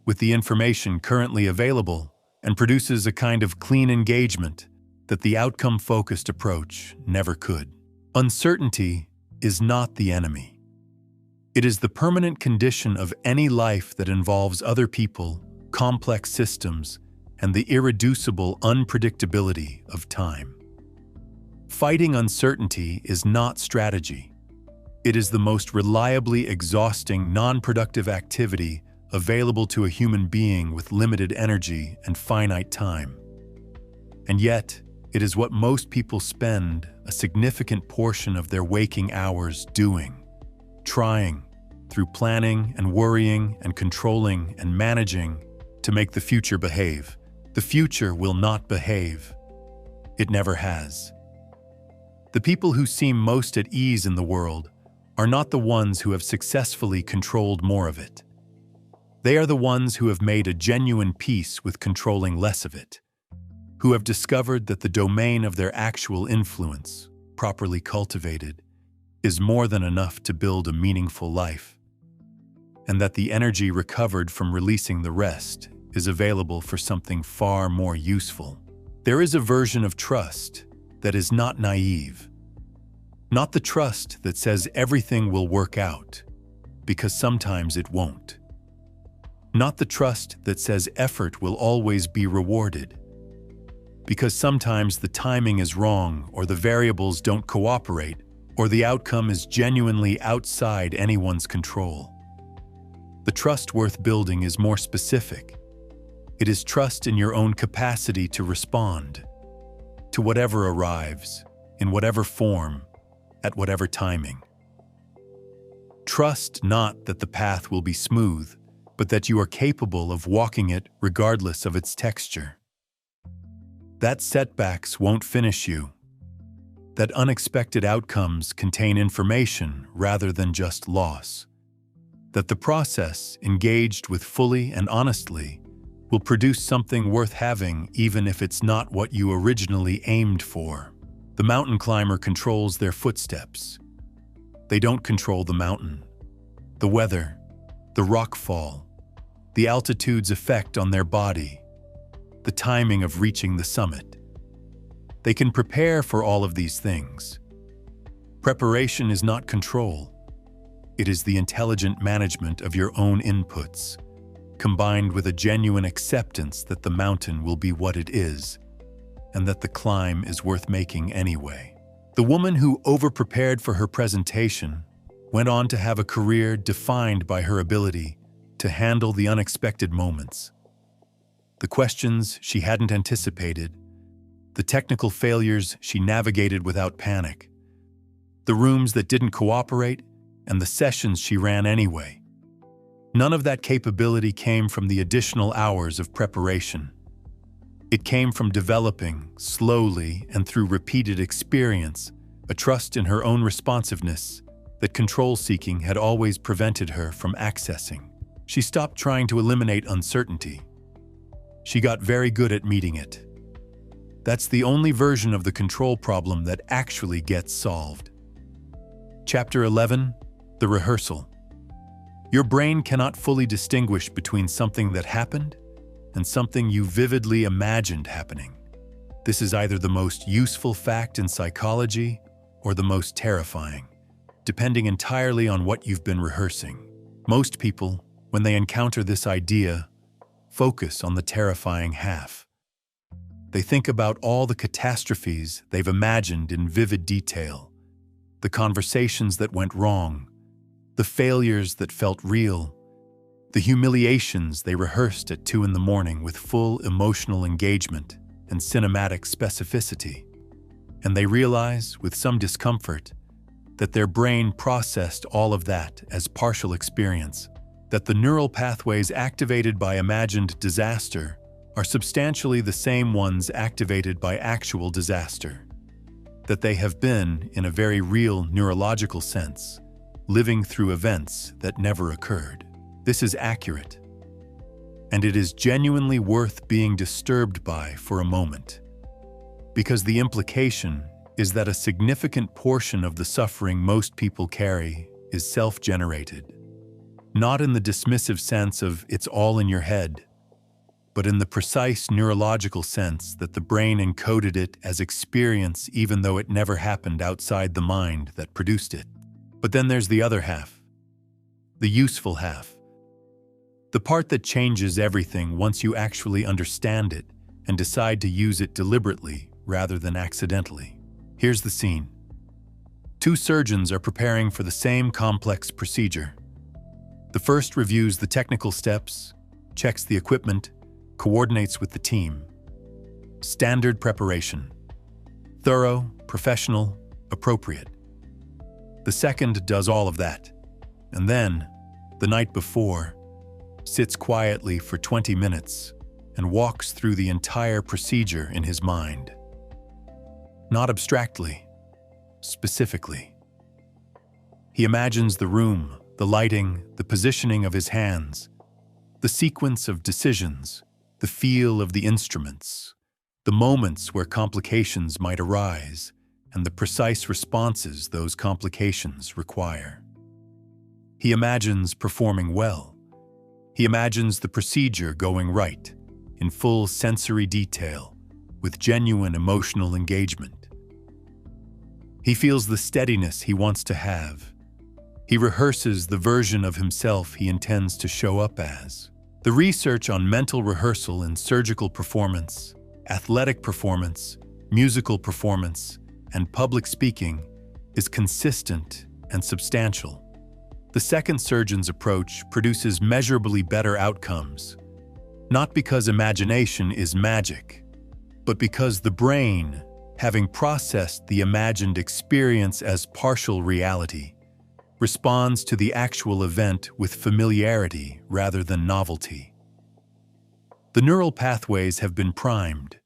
with the information currently available, and produces a kind of clean engagement that the outcome-focused approach never could. Uncertainty is not the enemy. It is the permanent condition of any life that involves other people, complex systems, and the irreducible unpredictability of time. Fighting uncertainty is not strategy. It is the most reliably exhausting, non-productive activity available to a human being with limited energy and finite time. And yet, it is what most people spend a significant portion of their waking hours doing, trying, through planning and worrying and controlling and managing, to make the future behave. The future will not behave. It never has. The people who seem most at ease in the world are not the ones who have successfully controlled more of it. They are the ones who have made a genuine peace with controlling less of it, who have discovered that the domain of their actual influence, properly cultivated, is more than enough to build a meaningful life, and that the energy recovered from releasing the rest is available for something far more useful. There is a version of trust that is not naive, not the trust that says everything will work out, because sometimes it won't. Not the trust that says effort will always be rewarded, because sometimes the timing is wrong, or the variables don't cooperate, or the outcome is genuinely outside anyone's control. The trust worth building is more specific. It is trust in your own capacity to respond to whatever arrives, in whatever form, at whatever timing. Trust not that the path will be smooth, but that you are capable of walking it regardless of its texture. That setbacks won't finish you. That unexpected outcomes contain information rather than just loss. That the process, engaged with fully and honestly, will produce something worth having even if it's not what you originally aimed for. The mountain climber controls their footsteps. They don't control the mountain, the weather, the rockfall, the altitude's effect on their body, the timing of reaching the summit. They can prepare for all of these things. Preparation is not control. It is the intelligent management of your own inputs, combined with a genuine acceptance that the mountain will be what it is, and that the climb is worth making anyway. The woman who over-prepared for her presentation went on to have a career defined by her ability to handle the unexpected moments, the questions she hadn't anticipated, the technical failures she navigated without panic, the rooms that didn't cooperate, and the sessions she ran anyway. None of that capability came from the additional hours of preparation. It came from developing, slowly and through repeated experience, a trust in her own responsiveness that control-seeking had always prevented her from accessing. She stopped trying to eliminate uncertainty. She got very good at meeting it. That's the only version of the control problem that actually gets solved. Chapter 11, The Rehearsal. Your brain cannot fully distinguish between something that happened and something you vividly imagined happening. This is either the most useful fact in psychology or the most terrifying, depending entirely on what you've been rehearsing. Most people, when they encounter this idea, focus on the terrifying half. They think about all the catastrophes they've imagined in vivid detail, the conversations that went wrong, the failures that felt real, the humiliations they rehearsed at 2 a.m. with full emotional engagement and cinematic specificity. And they realize, with some discomfort, that their brain processed all of that as partial experience, that the neural pathways activated by imagined disaster are substantially the same ones activated by actual disaster, that they have been, in a very real neurological sense, living through events that never occurred. This is accurate. and it is genuinely worth being disturbed by for a moment. Because the implication is that a significant portion of the suffering most people carry is self-generated. Not in the dismissive sense of it's all in your head, but in the precise neurological sense that the brain encoded it as experience even though it never happened outside the mind that produced it. But then there's the other half, the useful half. The part that changes everything once you actually understand it and decide to use it deliberately rather than accidentally. Here's the scene. Two surgeons are preparing for the same complex procedure. The first reviews the technical steps, checks the equipment, coordinates with the team. Standard preparation. Thorough, professional, appropriate. The second does all of that, and then, the night before, sits quietly for 20 minutes and walks through the entire procedure in his mind. Not abstractly, specifically. He imagines the room, the lighting, the positioning of his hands, the sequence of decisions, the feel of the instruments, the moments where complications might arise, and the precise responses those complications require. He imagines performing well. He imagines the procedure going right, in full sensory detail, with genuine emotional engagement. He feels the steadiness he wants to have. He rehearses the version of himself he intends to show up as. The research on mental rehearsal in surgical performance, athletic performance, musical performance, and public speaking is consistent and substantial. The second surgeon's approach produces measurably better outcomes, not because imagination is magic, but because the brain, having processed the imagined experience as partial reality, responds to the actual event with familiarity rather than novelty. The neural pathways have been primed.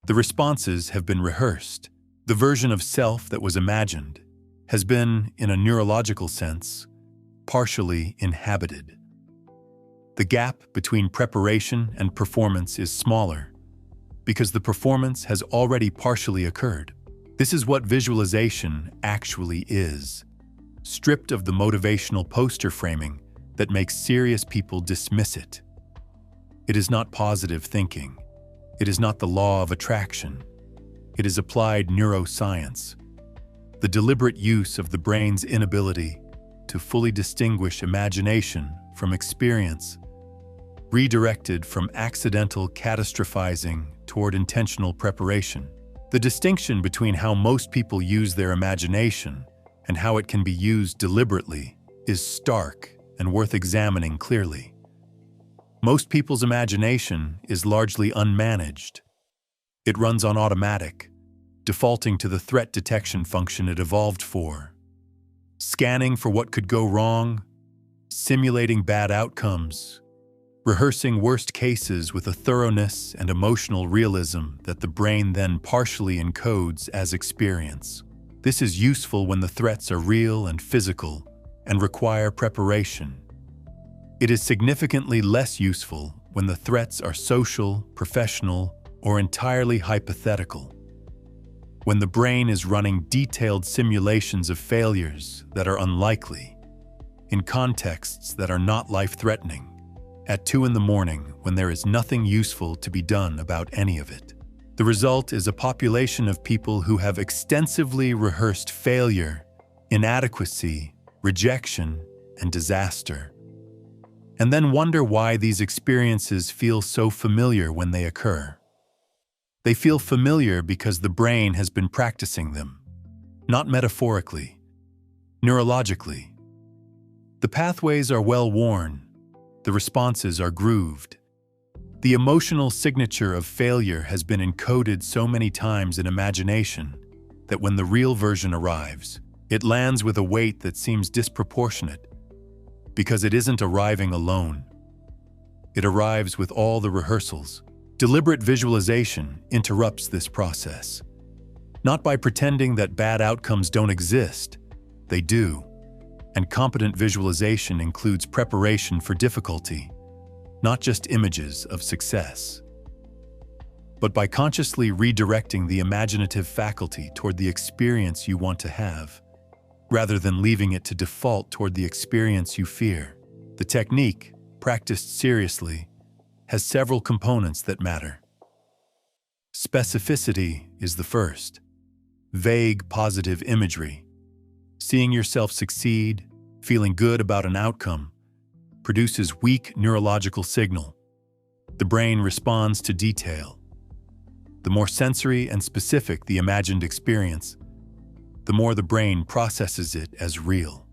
The responses have been rehearsed. The version of self that was imagined has been, in a neurological sense, partially inhabited. The gap between preparation and performance is smaller because the performance has already partially occurred. This is what visualization actually is, stripped of the motivational poster framing that makes serious people dismiss it. It is not positive thinking. It is not the law of attraction. It is applied neuroscience, the deliberate use of the brain's inability to fully distinguish imagination from experience, redirected from accidental catastrophizing toward intentional preparation. The distinction between how most people use their imagination and how it can be used deliberately is stark and worth examining clearly. Most people's imagination is largely unmanaged. It runs on automatic, defaulting to the threat detection function it evolved for. Scanning for what could go wrong, simulating bad outcomes, rehearsing worst cases with a thoroughness and emotional realism that the brain then partially encodes as experience. This is useful when the threats are real and physical and require preparation. It is significantly less useful when the threats are social, professional, or entirely hypothetical. When the brain is running detailed simulations of failures that are unlikely, in contexts that are not life-threatening, at 2 a.m. when there is nothing useful to be done about any of it. The result is a population of people who have extensively rehearsed failure, inadequacy, rejection, and disaster, and then wonder why these experiences feel so familiar when they occur. They feel familiar because the brain has been practicing them, not metaphorically, neurologically. The pathways are well-worn, the responses are grooved. The emotional signature of failure has been encoded so many times in imagination that when the real version arrives, it lands with a weight that seems disproportionate because it isn't arriving alone. It arrives with all the rehearsals. Deliberate visualization interrupts this process. Not by pretending that bad outcomes don't exist, they do. And competent visualization includes preparation for difficulty, not just images of success. But by consciously redirecting the imaginative faculty toward the experience you want to have, rather than leaving it to default toward the experience you fear. The technique, practiced seriously, has several components that matter. Specificity is the first. Vague, positive imagery, seeing yourself succeed, feeling good about an outcome, produces weak neurological signal. The brain responds to detail. The more sensory and specific the imagined experience, the more the brain processes it as real.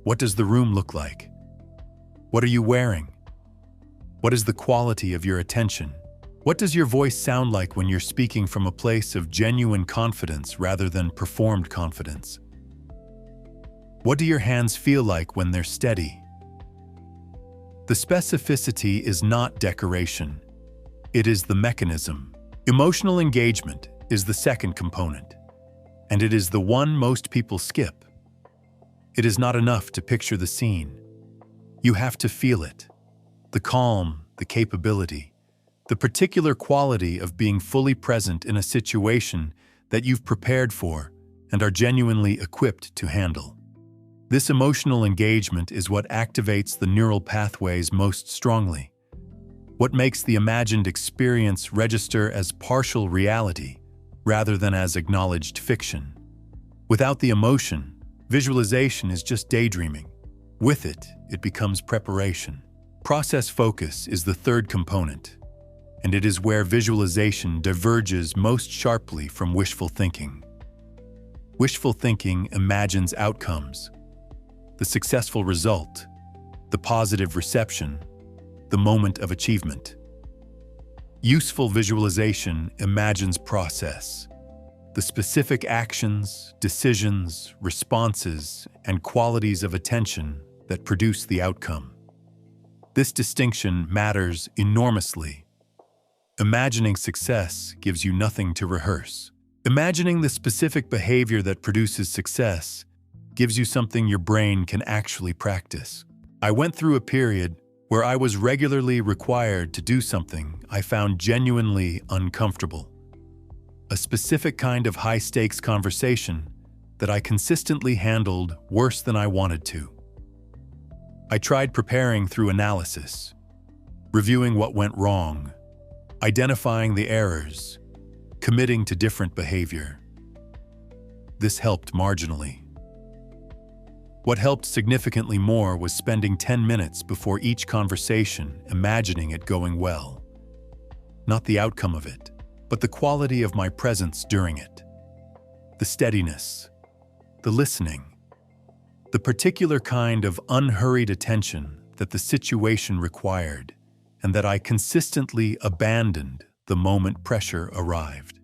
What does the room look like? What are you wearing? What is the quality of your attention? What does your voice sound like when you're speaking from a place of genuine confidence rather than performed confidence? What do your hands feel like when they're steady? The specificity is not decoration. It is the mechanism. Emotional engagement is the second component, and it is the one most people skip. It is not enough to picture the scene. You have to feel it. The calm, the capability, the particular quality of being fully present in a situation that you've prepared for and are genuinely equipped to handle. This emotional engagement is what activates the neural pathways most strongly, what makes the imagined experience register as partial reality rather than as acknowledged fiction. Without the emotion, visualization is just daydreaming. With it, it becomes preparation. Process focus is the third component, and it is where visualization diverges most sharply from wishful thinking. Wishful thinking imagines outcomes, the successful result, the positive reception, the moment of achievement. Useful visualization imagines process, the specific actions, decisions, responses, and qualities of attention that produce the outcome. This distinction matters enormously. Imagining success gives you nothing to rehearse. Imagining the specific behavior that produces success gives you something your brain can actually practice. I went through a period where I was regularly required to do something I found genuinely uncomfortable. A specific kind of high-stakes conversation that I consistently handled worse than I wanted to. I tried preparing through analysis, reviewing what went wrong, identifying the errors, committing to different behavior. This helped marginally. What helped significantly more was spending 10 minutes before each conversation imagining it going well. Not the outcome of it, but the quality of my presence during it. The steadiness, the listening, the particular kind of unhurried attention that the situation required and that I consistently abandoned the moment pressure arrived.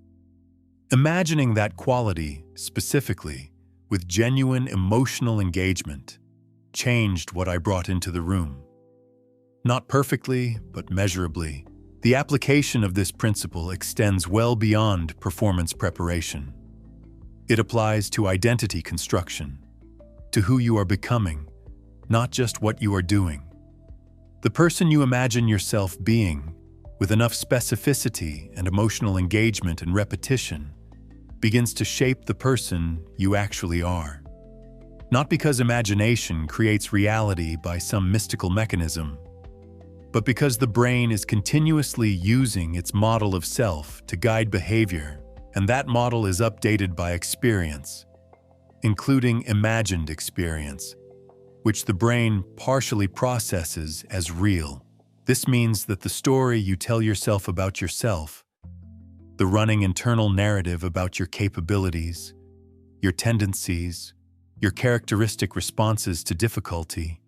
Imagining that quality, specifically, with genuine emotional engagement, changed what I brought into the room. Not perfectly, but measurably, the application of this principle extends well beyond performance preparation. It applies to identity construction, to who you are becoming, not just what you are doing. The person you imagine yourself being, with enough specificity and emotional engagement and repetition, begins to shape the person you actually are. Not because imagination creates reality by some mystical mechanism, but because the brain is continuously using its model of self to guide behavior, and that model is updated by experience, including imagined experience, which the brain partially processes as real. This means that the story you tell yourself about yourself, the running internal narrative about your capabilities, your tendencies, your characteristic responses to difficulty,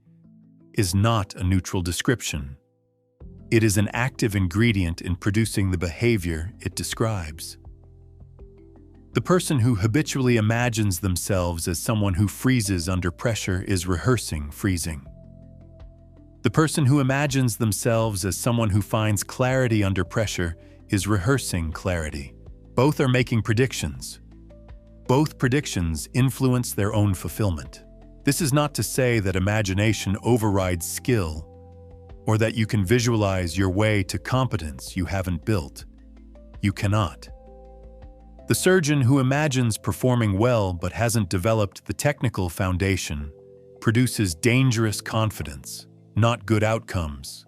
is not a neutral description. It is an active ingredient in producing the behavior it describes. The person who habitually imagines themselves as someone who freezes under pressure is rehearsing freezing. The person who imagines themselves as someone who finds clarity under pressure is rehearsing clarity. Both are making predictions. Both predictions influence their own fulfillment. This is not to say that imagination overrides skill or that you can visualize your way to competence you haven't built. You cannot. The surgeon who imagines performing well but hasn't developed the technical foundation produces dangerous confidence, not good outcomes.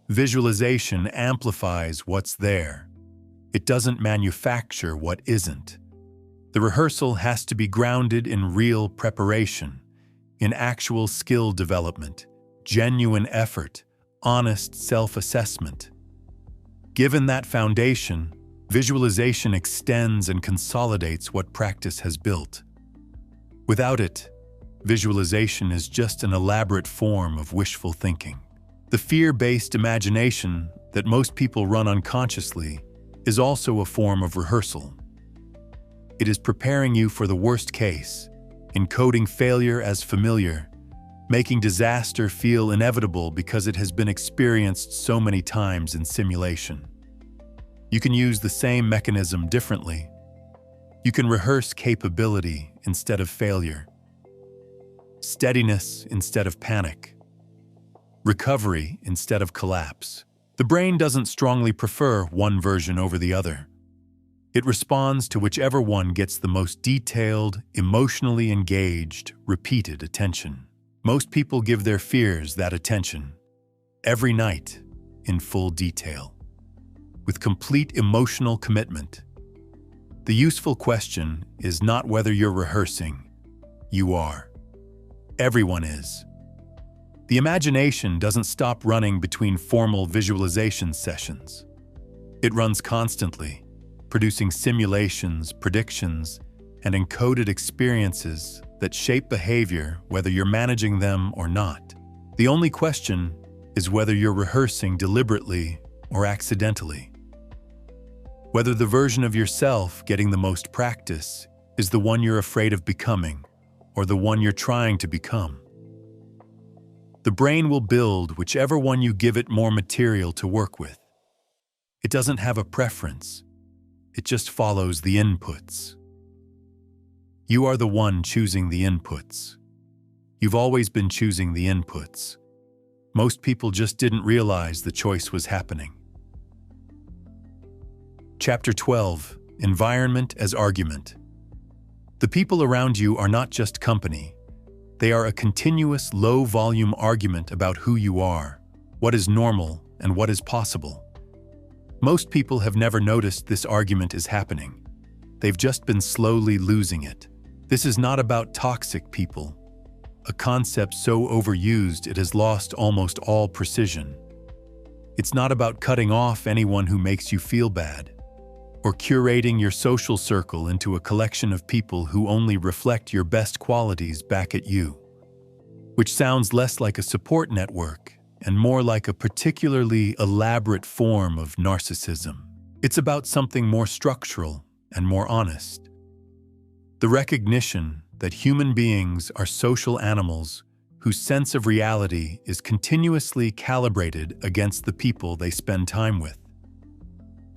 Visualization amplifies what's there. It doesn't manufacture what isn't. The rehearsal has to be grounded in real preparation, in actual skill development, genuine effort, honest self-assessment. Given that foundation, visualization extends and consolidates what practice has built. Without it, visualization is just an elaborate form of wishful thinking. The fear-based imagination that most people run unconsciously is also a form of rehearsal. It is preparing you for the worst case, encoding failure as familiar, making disaster feel inevitable because it has been experienced so many times in simulation. You can use the same mechanism differently. You can rehearse capability instead of failure, steadiness instead of panic, recovery instead of collapse. The brain doesn't strongly prefer one version over the other. It responds to whichever one gets the most detailed, emotionally engaged, repeated attention. Most people give their fears that attention, every night, in full detail, with complete emotional commitment. The useful question is not whether you're rehearsing. You are. Everyone is. The imagination doesn't stop running between formal visualization sessions. It runs constantly, producing simulations, predictions, and encoded experiences that shape behavior whether you're managing them or not. The only question is whether you're rehearsing deliberately or accidentally. Whether the version of yourself getting the most practice is the one you're afraid of becoming or the one you're trying to become. The brain will build whichever one you give it more material to work with. It doesn't have a preference. It just follows the inputs. You are the one choosing the inputs. You've always been choosing the inputs. Most people just didn't realize the choice was happening. Chapter 12: Environment as Argument. The people around you are not just company. They are a continuous, low-volume argument about who you are, what is normal, and what is possible. Most people have never noticed this argument is happening. They've just been slowly losing it. This is not about toxic people, a concept so overused it has lost almost all precision. It's not about cutting off anyone who makes you feel bad, or curating your social circle into a collection of people who only reflect your best qualities back at you, which sounds less like a support network and more like a particularly elaborate form of narcissism. It's about something more structural and more honest. The recognition that human beings are social animals whose sense of reality is continuously calibrated against the people they spend time with,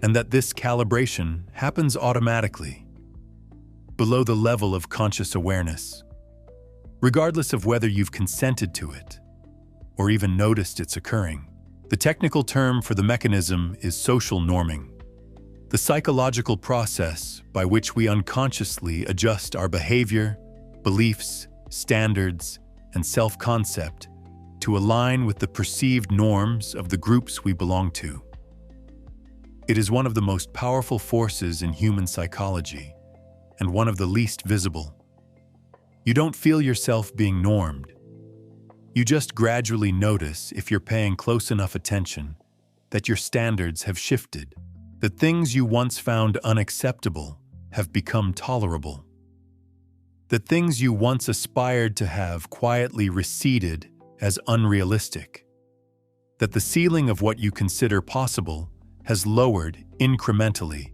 and that this calibration happens automatically, below the level of conscious awareness, regardless of whether you've consented to it or even noticed it's occurring. The technical term for the mechanism is social norming, the psychological process by which we unconsciously adjust our behavior, beliefs, standards, and self-concept to align with the perceived norms of the groups we belong to. It is one of the most powerful forces in human psychology, and one of the least visible. You don't feel yourself being normed. You just gradually notice, if you're paying close enough attention, that your standards have shifted, that things you once found unacceptable have become tolerable, that things you once aspired to have quietly receded as unrealistic, that the ceiling of what you consider possible has lowered incrementally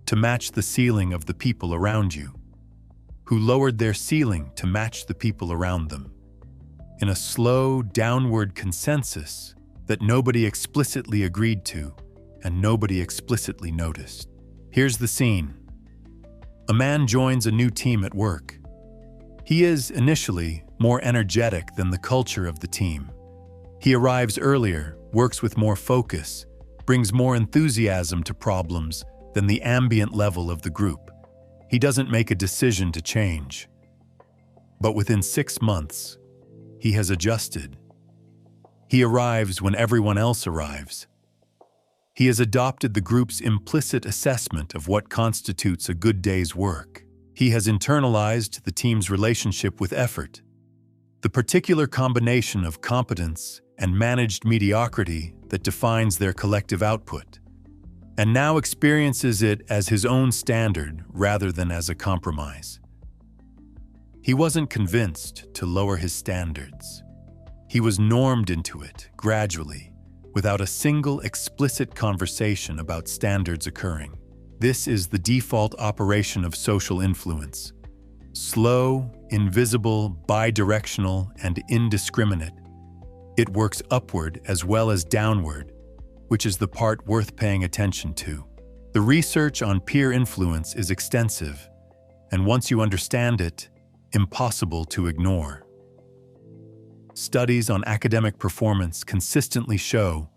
to match the ceiling of the people around you, who lowered their ceiling to match the people around them, in a slow downward consensus that nobody explicitly agreed to and nobody explicitly noticed. Here's the scene. A man joins a new team at work. He is, initially, more energetic than the culture of the team, He arrives earlier, works with more focus, brings more enthusiasm to problems than the ambient level of the group. He doesn't make a decision to change. But within 6 months, he has adjusted. He arrives when everyone else arrives. He has adopted the group's implicit assessment of what constitutes a good day's work. He has internalized the team's relationship with effort, the particular combination of competence and managed mediocrity that defines their collective output, and now experiences it as his own standard rather than as a compromise. He wasn't convinced to lower his standards. He was normed into it gradually, without a single explicit conversation about standards occurring. This is the default operation of social influence. Slow, invisible, bidirectional, and indiscriminate. It works upward as well as downward, which is the part worth paying attention to. The research on peer influence is extensive, and once you understand it, impossible to ignore. Studies on academic performance consistently show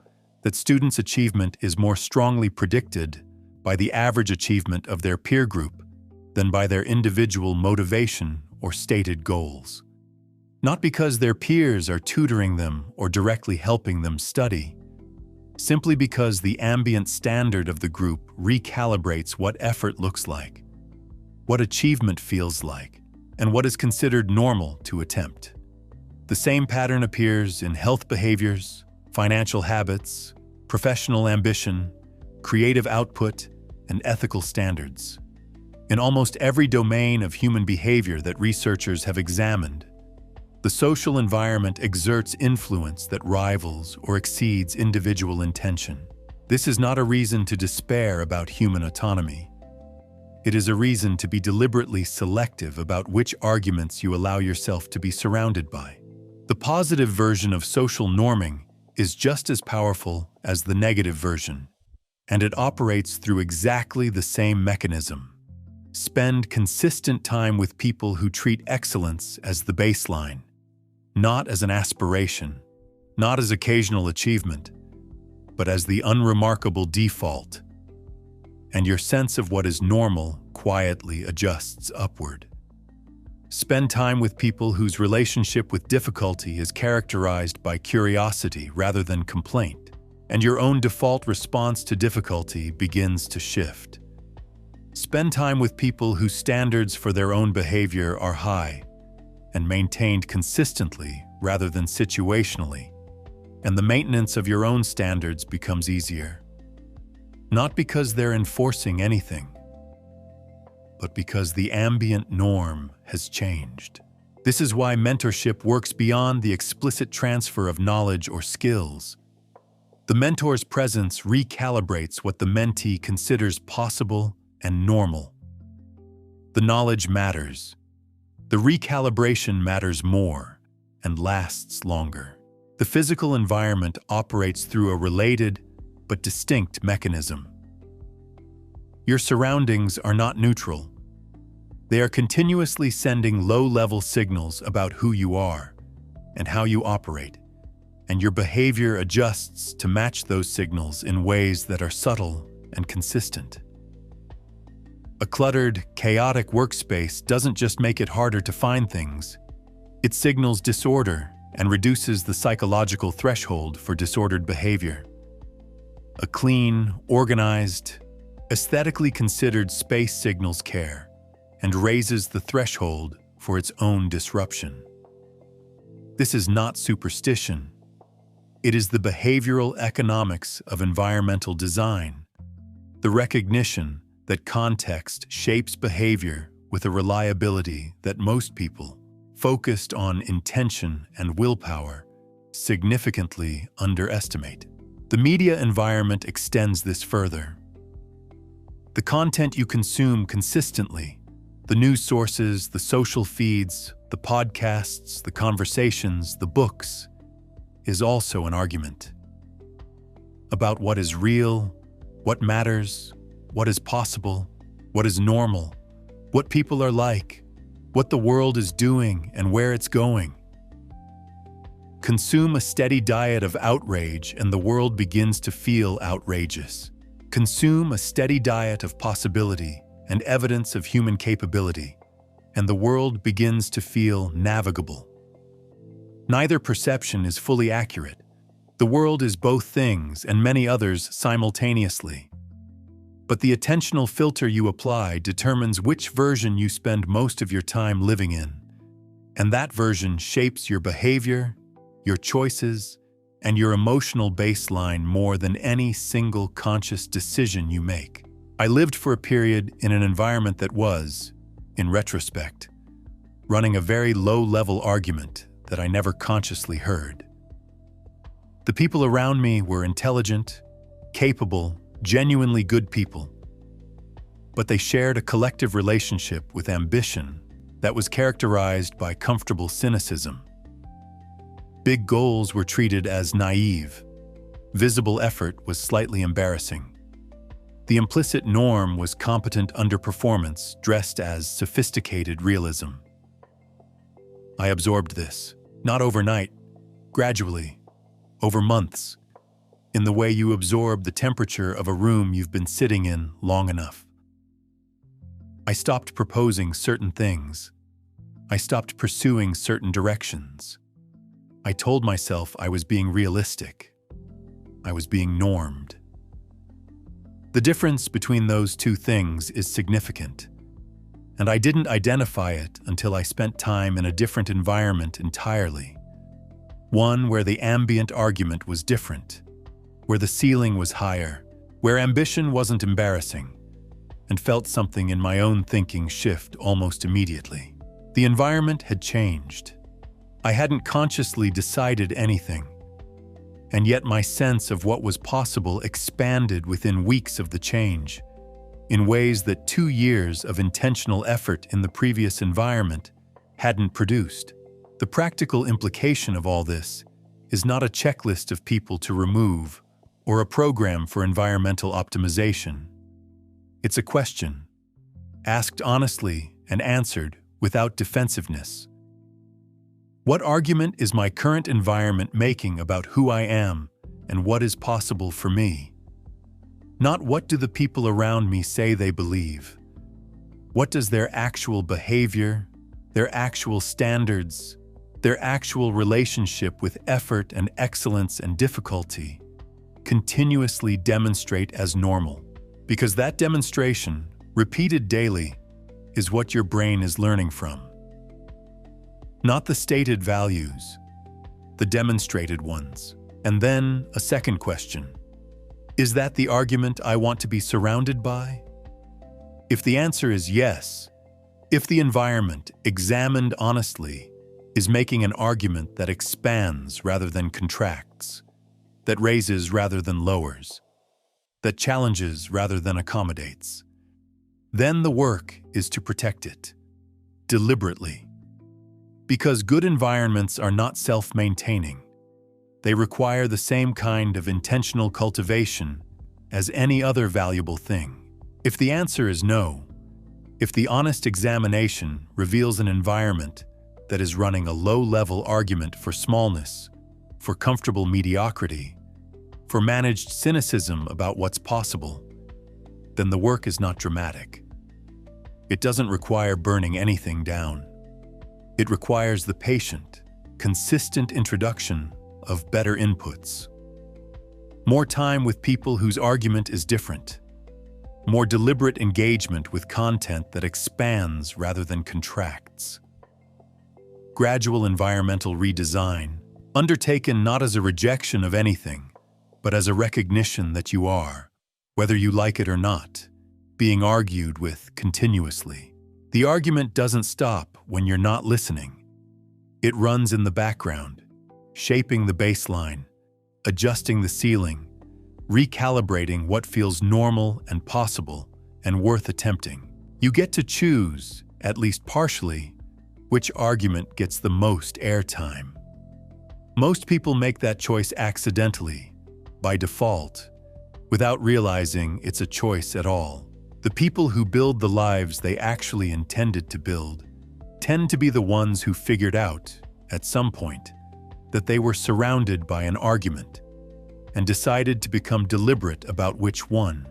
that students' achievement is more strongly predicted by the average achievement of their peer group than by their individual motivation or stated goals. Not because their peers are tutoring them or directly helping them study, simply because the ambient standard of the group recalibrates what effort looks like, what achievement feels like, and what is considered normal to attempt. The same pattern appears in health behaviors, financial habits, professional ambition, creative output, and ethical standards. In almost every domain of human behavior that researchers have examined, the social environment exerts influence that rivals or exceeds individual intention. This is not a reason to despair about human autonomy. It is a reason to be deliberately selective about which arguments you allow yourself to be surrounded by. The positive version of social norming is just as powerful as the negative version, and it operates through exactly the same mechanism. Spend consistent time with people who treat excellence as the baseline, not as an aspiration, not as occasional achievement, but as the unremarkable default, and your sense of what is normal quietly adjusts upward. Spend time with people whose relationship with difficulty is characterized by curiosity rather than complaint, and your own default response to difficulty begins to shift. Spend time with people whose standards for their own behavior are high and maintained consistently rather than situationally, and the maintenance of your own standards becomes easier. Not because they're enforcing anything, but because the ambient norm has changed. This is why mentorship works beyond the explicit transfer of knowledge or skills. The mentor's presence recalibrates what the mentee considers possible and normal. The knowledge matters. The recalibration matters more and lasts longer. The physical environment operates through a related but distinct mechanism. Your surroundings are not neutral. They are continuously sending low-level signals about who you are and how you operate, and your behavior adjusts to match those signals in ways that are subtle and consistent. A cluttered, chaotic workspace doesn't just make it harder to find things. It signals disorder and reduces the psychological threshold for disordered behavior. A clean, organized, aesthetically considered space signals care and raises the threshold for its own disruption. This is not superstition. It is the behavioral economics of environmental design, the recognition that context shapes behavior with a reliability that most people, focused on intention and willpower, significantly underestimate. The media environment extends this further. The content you consume consistently, the news sources, the social feeds, the podcasts, the conversations, the books, is also an argument about what is real, what matters, what is possible, what is normal, what people are like, what the world is doing, and where it's going. Consume a steady diet of outrage and the world begins to feel outrageous. Consume a steady diet of possibility and evidence of human capability, and the world begins to feel navigable. Neither perception is fully accurate. The world is both things and many others simultaneously. But the attentional filter you apply determines which version you spend most of your time living in, and that version shapes your behavior, your choices, and your emotional baseline more than any single conscious decision you make. I lived for a period in an environment that was, in retrospect, running a very low-level argument that I never consciously heard. The people around me were intelligent, capable, genuinely good people, but they shared a collective relationship with ambition that was characterized by comfortable cynicism. Big goals were treated as naive. Visible effort was slightly embarrassing. The implicit norm was competent underperformance dressed as sophisticated realism. I absorbed this, not overnight, gradually, over months, in the way you absorb the temperature of a room you've been sitting in long enough. I stopped proposing certain things. I stopped pursuing certain directions. I told myself I was being realistic. I was being normed. The difference between those two things is significant, and I didn't identify it until I spent time in a different environment entirely. One where the ambient argument was different, where the ceiling was higher, where ambition wasn't embarrassing, and felt something in my own thinking shift almost immediately. The environment had changed. I hadn't consciously decided anything, and yet my sense of what was possible expanded within weeks of the change, in ways that 2 years of intentional effort in the previous environment hadn't produced. The practical implication of all this is not a checklist of people to remove or a program for environmental optimization. It's a question, asked honestly and answered without defensiveness. What argument is my current environment making about who I am and what is possible for me? Not what do the people around me say they believe. What does their actual behavior, their actual standards, their actual relationship with effort and excellence and difficulty continuously demonstrate as normal? Because that demonstration, repeated daily, is what your brain is learning from. Not the stated values, the demonstrated ones. And then a second question. Is that the argument I want to be surrounded by? If the answer is yes, if the environment, examined honestly, is making an argument that expands rather than contracts, that raises rather than lowers, that challenges rather than accommodates, then the work is to protect it, deliberately. Because good environments are not self-maintaining. They require the same kind of intentional cultivation as any other valuable thing. If the answer is no, if the honest examination reveals an environment that is running a low-level argument for smallness, for comfortable mediocrity, for managed cynicism about what's possible, then the work is not dramatic. It doesn't require burning anything down. It requires the patient, consistent introduction of better inputs. More time with people whose argument is different. More deliberate engagement with content that expands rather than contracts. Gradual environmental redesign, undertaken not as a rejection of anything, but as a recognition that you are, whether you like it or not, being argued with continuously. The argument doesn't stop when you're not listening. It runs in the background, shaping the baseline, adjusting the ceiling, recalibrating what feels normal and possible and worth attempting. You get to choose, at least partially, which argument gets the most airtime. Most people make that choice accidentally, by default, without realizing it's a choice at all. The people who build the lives they actually intended to build tend to be the ones who figured out, at some point, that they were surrounded by an argument and decided to become deliberate about which one.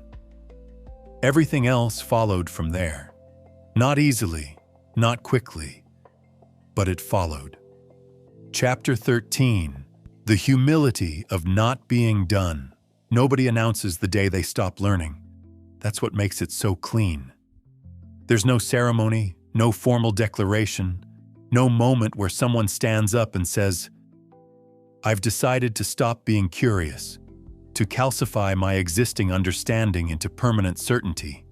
Everything else followed from there. Not easily, not quickly, but it followed. Chapter 13. The humility of not being done. Nobody announces the day they stop learning. That's what makes it so clean. There's no ceremony, no formal declaration, no moment where someone stands up and says, "I've decided to stop being curious, to calcify my existing understanding into permanent certainty,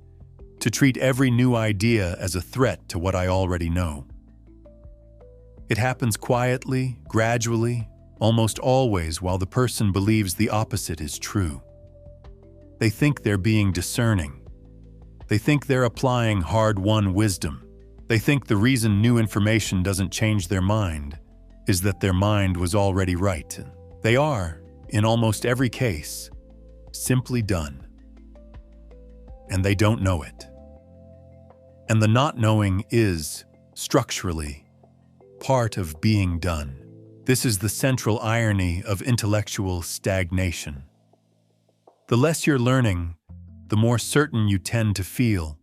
to treat every new idea as a threat to what I already know." It happens quietly, gradually, almost always while the person believes the opposite is true. They think they're being discerning. They think they're applying hard-won wisdom. They think the reason new information doesn't change their mind is that their mind was already right. They are, in almost every case, simply done. And they don't know it. And the not knowing is, structurally, part of being done. This is the central irony of intellectual stagnation. The less you're learning, the more certain you tend to feel,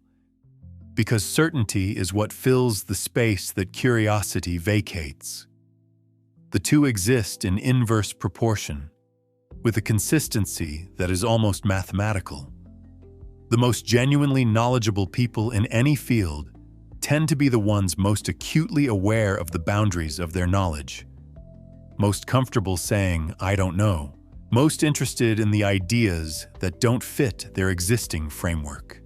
because certainty is what fills the space that curiosity vacates. The two exist in inverse proportion, with a consistency that is almost mathematical. The most genuinely knowledgeable people in any field tend to be the ones most acutely aware of the boundaries of their knowledge, most comfortable saying, "I don't know," most interested in the ideas that don't fit their existing framework.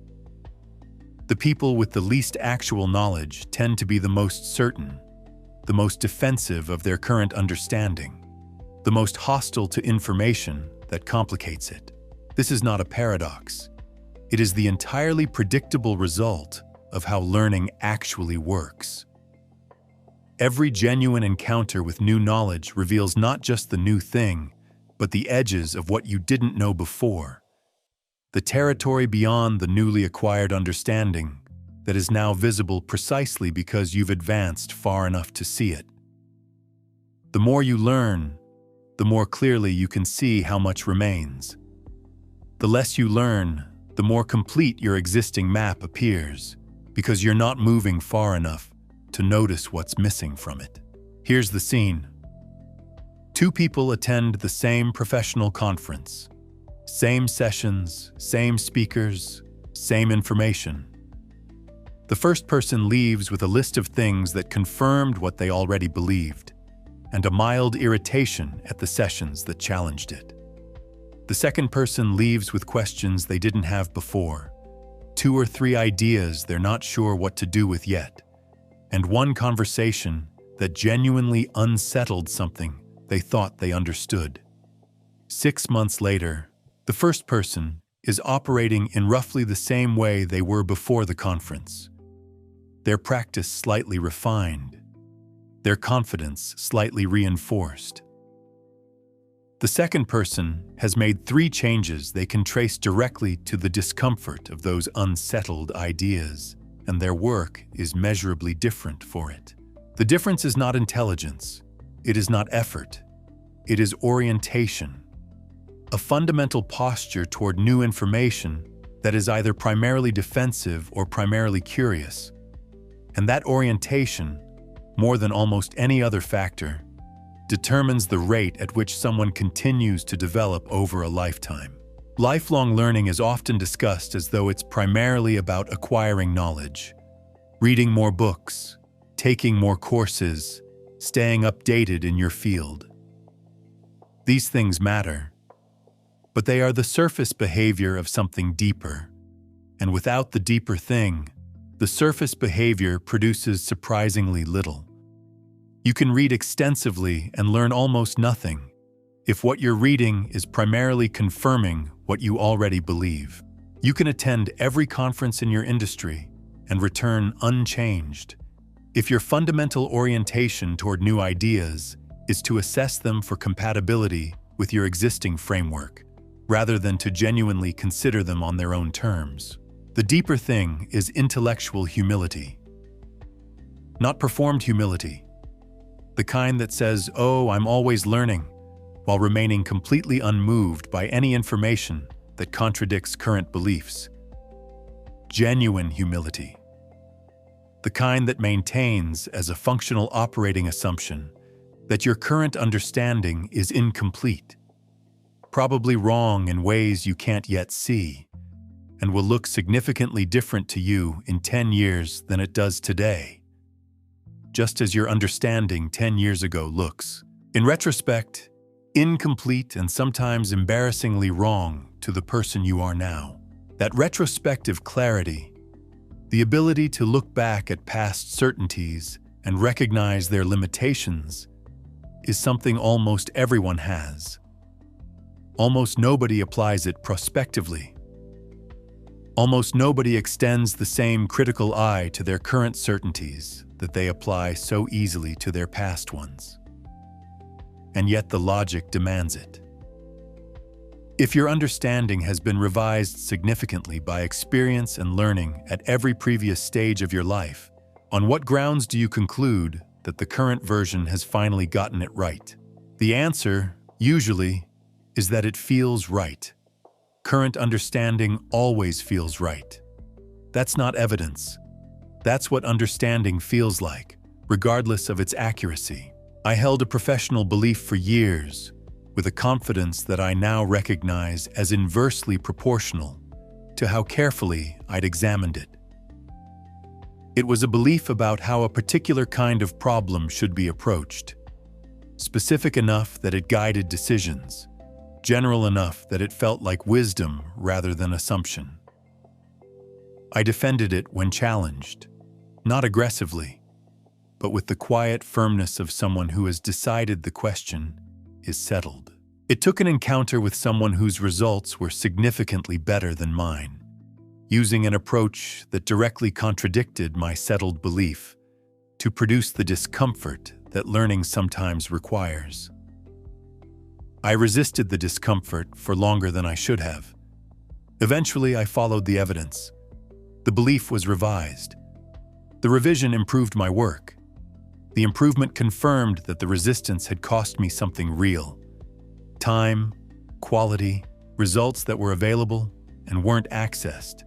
The people with the least actual knowledge tend to be the most certain, the most defensive of their current understanding, the most hostile to information that complicates it. This is not a paradox. It is the entirely predictable result of how learning actually works. Every genuine encounter with new knowledge reveals not just the new thing, but the edges of what you didn't know before, the territory beyond the newly acquired understanding that is now visible precisely because you've advanced far enough to see it. The more you learn, the more clearly you can see how much remains. The less you learn, the more complete your existing map appears, because you're not moving far enough to notice what's missing from it. Here's the scene. Two people attend the same professional conference. Same sessions, same speakers, same information. The first person leaves with a list of things that confirmed what they already believed, and a mild irritation at the sessions that challenged it. The second person leaves with questions they didn't have before, 2 or 3 ideas they're not sure what to do with yet, and one conversation that genuinely unsettled something they thought they understood. 6 months later, the first person is operating in roughly the same way they were before the conference. Their practice slightly refined, their confidence slightly reinforced. The second person has made 3 changes they can trace directly to the discomfort of those unsettled ideas, and their work is measurably different for it. The difference is not intelligence, it is not effort, it is orientation, a fundamental posture toward new information that is either primarily defensive or primarily curious. And that orientation, more than almost any other factor, determines the rate at which someone continues to develop over a lifetime. Lifelong learning is often discussed as though it's primarily about acquiring knowledge, reading more books, taking more courses, staying updated in your field. These things matter, but they are the surface behavior of something deeper, and without the deeper thing, the surface behavior produces surprisingly little. You can read extensively and learn almost nothing if what you're reading is primarily confirming what you already believe. You can attend every conference in your industry and return unchanged if your fundamental orientation toward new ideas is to assess them for compatibility with your existing framework, rather than to genuinely consider them on their own terms. The deeper thing is intellectual humility, not performed humility. The kind that says, "Oh, I'm always learning," while remaining completely unmoved by any information that contradicts current beliefs. Genuine humility. The kind that maintains as a functional operating assumption that your current understanding is incomplete, probably wrong in ways you can't yet see, and will look significantly different to you in 10 years than it does today, just as your understanding 10 years ago looks, in retrospect, incomplete and sometimes embarrassingly wrong to the person you are now. That retrospective clarity, the ability to look back at past certainties and recognize their limitations, is something almost everyone has. Almost nobody applies it prospectively. Almost nobody extends the same critical eye to their current certainties that they apply so easily to their past ones. And yet the logic demands it. If your understanding has been revised significantly by experience and learning at every previous stage of your life, on what grounds do you conclude that the current version has finally gotten it right? The answer, usually, is that it feels right. Current understanding always feels right. That's not evidence. That's what understanding feels like, regardless of its accuracy. I held a professional belief for years, with a confidence that I now recognize as inversely proportional to how carefully I'd examined it. It was a belief about how a particular kind of problem should be approached, specific enough that it guided decisions, general enough that it felt like wisdom rather than assumption. I defended it when challenged, not aggressively, but with the quiet firmness of someone who has decided the question is settled. It took an encounter with someone whose results were significantly better than mine, using an approach that directly contradicted my settled belief to produce the discomfort that learning sometimes requires. I resisted the discomfort for longer than I should have. Eventually, I followed the evidence. The belief was revised. The revision improved my work. The improvement confirmed that the resistance had cost me something real. Time, quality, results that were available and weren't accessed,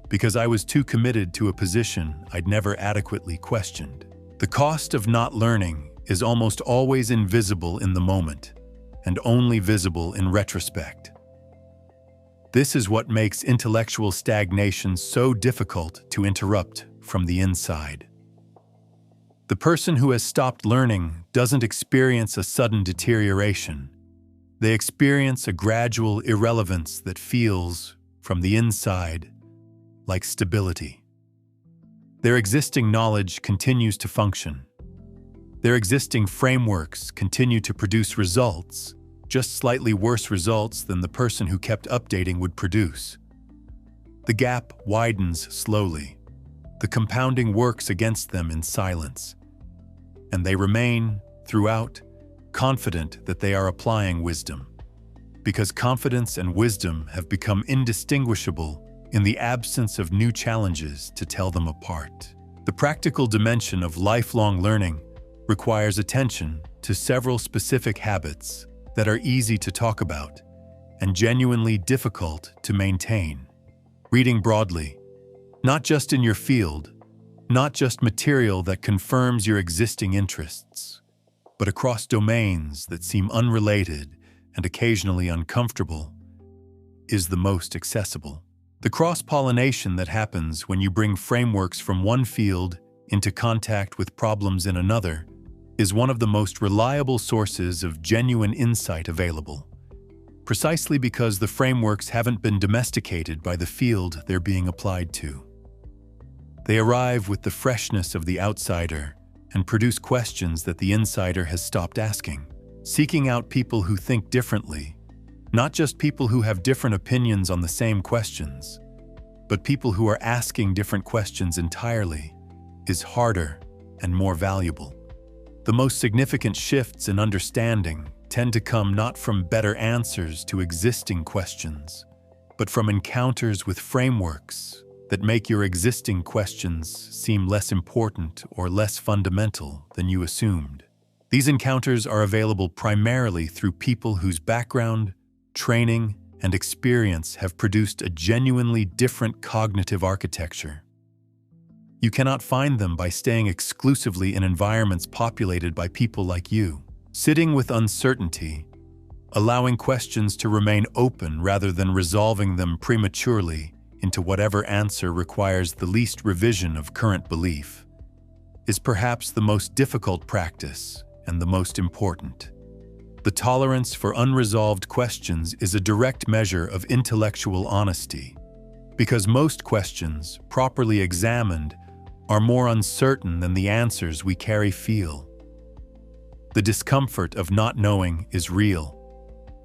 because I was too committed to a position I'd never adequately questioned. The cost of not learning is almost always invisible in the moment, and only visible in retrospect. This is what makes intellectual stagnation so difficult to interrupt from the inside. The person who has stopped learning doesn't experience a sudden deterioration. They experience a gradual irrelevance that feels, from the inside, like stability. Their existing knowledge continues to function. Their existing frameworks continue to produce results, just slightly worse results than the person who kept updating would produce. The gap widens slowly. The compounding works against them in silence. And they remain, throughout, confident that they are applying wisdom, because confidence and wisdom have become indistinguishable in the absence of new challenges to tell them apart. The practical dimension of lifelong learning requires attention to several specific habits that are easy to talk about and genuinely difficult to maintain. Reading broadly, not just in your field, not just material that confirms your existing interests, but across domains that seem unrelated and occasionally uncomfortable, is the most accessible. The cross-pollination that happens when you bring frameworks from one field into contact with problems in another is one of the most reliable sources of genuine insight available, precisely because the frameworks haven't been domesticated by the field they're being applied to. They arrive with the freshness of the outsider and produce questions that the insider has stopped asking, seeking out people who think differently, not just people who have different opinions on the same questions, but people who are asking different questions entirely, is harder and more valuable. The most significant shifts in understanding tend to come not from better answers to existing questions, but from encounters with frameworks that make your existing questions seem less important or less fundamental than you assumed. These encounters are available primarily through people whose background, training, and experience have produced a genuinely different cognitive architecture. You cannot find them by staying exclusively in environments populated by people like you. Sitting with uncertainty, allowing questions to remain open rather than resolving them prematurely into whatever answer requires the least revision of current belief, is perhaps the most difficult practice and the most important. The tolerance for unresolved questions is a direct measure of intellectual honesty, because most questions, properly examined, are more uncertain than the answers we carry feel. The discomfort of not knowing is real,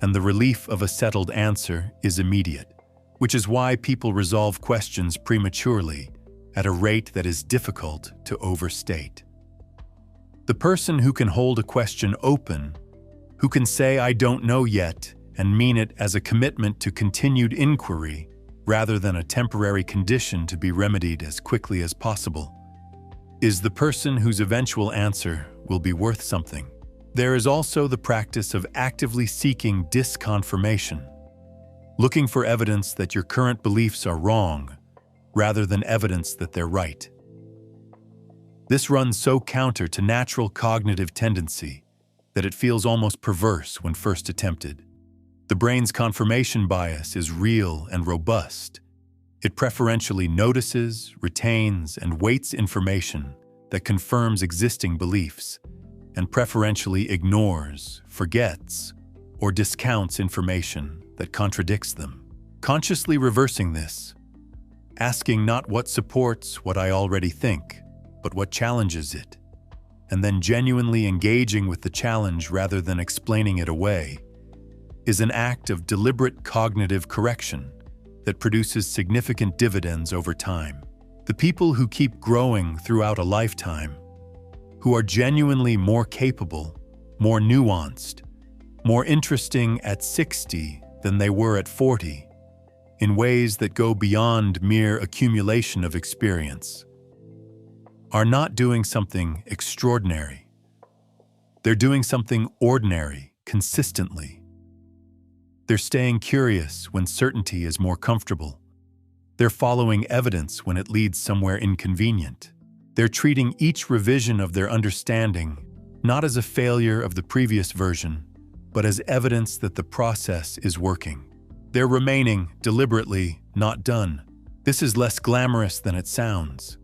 and the relief of a settled answer is immediate, which is why people resolve questions prematurely at a rate that is difficult to overstate. The person who can hold a question open, who can say "I don't know yet" and mean it as a commitment to continued inquiry rather than a temporary condition to be remedied as quickly as possible, is the person whose eventual answer will be worth something. There is also the practice of actively seeking disconfirmation, looking for evidence that your current beliefs are wrong, rather than evidence that they're right. This runs so counter to natural cognitive tendency that it feels almost perverse when first attempted. The brain's confirmation bias is real and robust. It preferentially notices, retains, and weights information that confirms existing beliefs, and preferentially ignores, forgets, or discounts information that contradicts them. Consciously reversing this, asking not what supports what I already think, but what challenges it, and then genuinely engaging with the challenge rather than explaining it away, is an act of deliberate cognitive correction that produces significant dividends over time. The people who keep growing throughout a lifetime, who are genuinely more capable, more nuanced, more interesting at 60 than they were at 40, in ways that go beyond mere accumulation of experience, are not doing something extraordinary. They're doing something ordinary, consistently. They're staying curious when certainty is more comfortable. They're following evidence when it leads somewhere inconvenient. They're treating each revision of their understanding not as a failure of the previous version, but as evidence that the process is working. They're remaining, deliberately, not done. This is less glamorous than it sounds.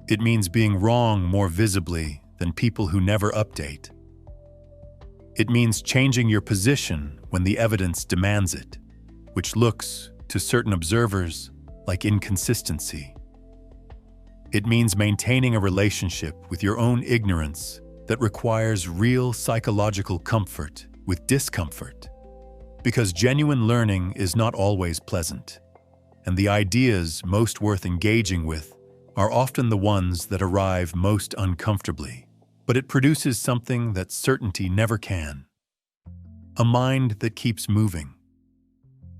It means being wrong more visibly than people who never update. It means changing your position when the evidence demands it, which looks, to certain observers, like inconsistency. It means maintaining a relationship with your own ignorance that requires real psychological comfort with discomfort, because genuine learning is not always pleasant, and the ideas most worth engaging with are often the ones that arrive most uncomfortably. But it produces something that certainty never can. A mind that keeps moving,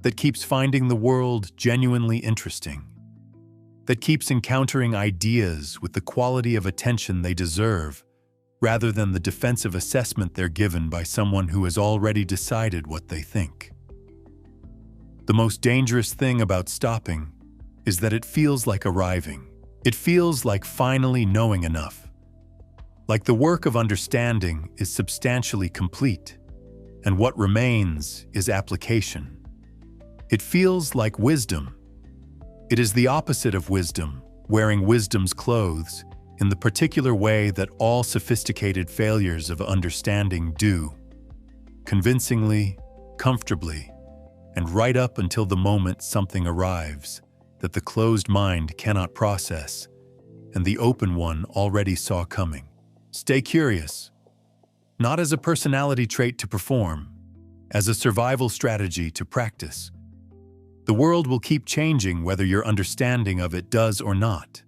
that keeps finding the world genuinely interesting, that keeps encountering ideas with the quality of attention they deserve, rather than the defensive assessment they're given by someone who has already decided what they think. The most dangerous thing about stopping is that it feels like arriving. It feels like finally knowing enough. Like the work of understanding is substantially complete, and what remains is application. It feels like wisdom. It is the opposite of wisdom, wearing wisdom's clothes, in the particular way that all sophisticated failures of understanding do, convincingly, comfortably, and right up until the moment something arrives that the closed mind cannot process, and the open one already saw coming. Stay curious, not as a personality trait to perform, as a survival strategy to practice. The world will keep changing whether your understanding of it does or not.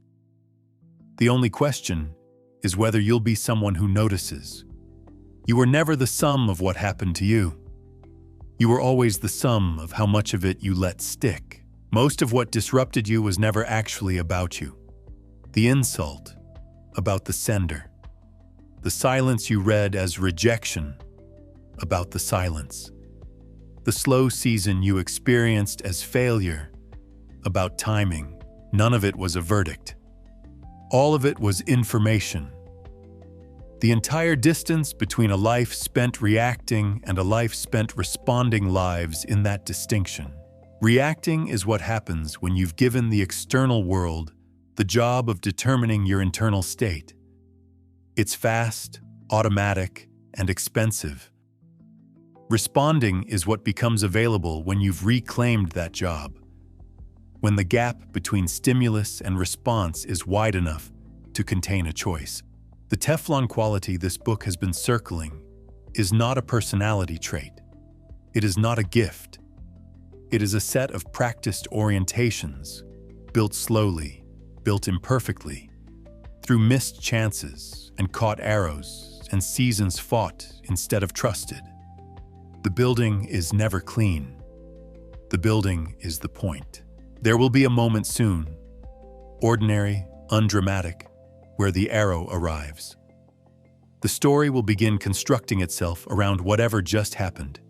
The only question is whether you'll be someone who notices. You were never the sum of what happened to you. You were always the sum of how much of it you let stick. Most of what disrupted you was never actually about you. The insult, about the sender. The silence you read as rejection, about the silence. The slow season you experienced as failure, about timing. None of it was a verdict. All of it was information. The entire distance between a life spent reacting and a life spent responding lives in that distinction. Reacting is what happens when you've given the external world the job of determining your internal state. It's fast, automatic, and expensive. Responding is what becomes available when you've reclaimed that job, when the gap between stimulus and response is wide enough to contain a choice. The Teflon quality this book has been circling is not a personality trait. It is not a gift. It is a set of practiced orientations, built slowly, built imperfectly, through missed chances and caught arrows and seasons fought instead of trusted. The building is never clean. The building is the point. There will be a moment soon, ordinary, undramatic, where the arrow arrives. The story will begin constructing itself around whatever just happened,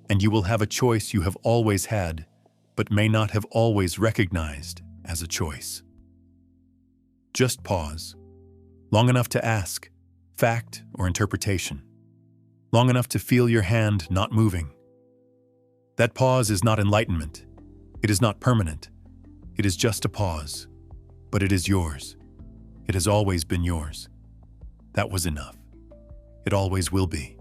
and you will have a choice you have always had, but may not have always recognized as a choice. Just pause, long enough to ask, fact or interpretation, long enough to feel your hand not moving. That pause is not enlightenment. It is not permanent. It is just a pause, but it is yours. It has always been yours. That was enough. It always will be.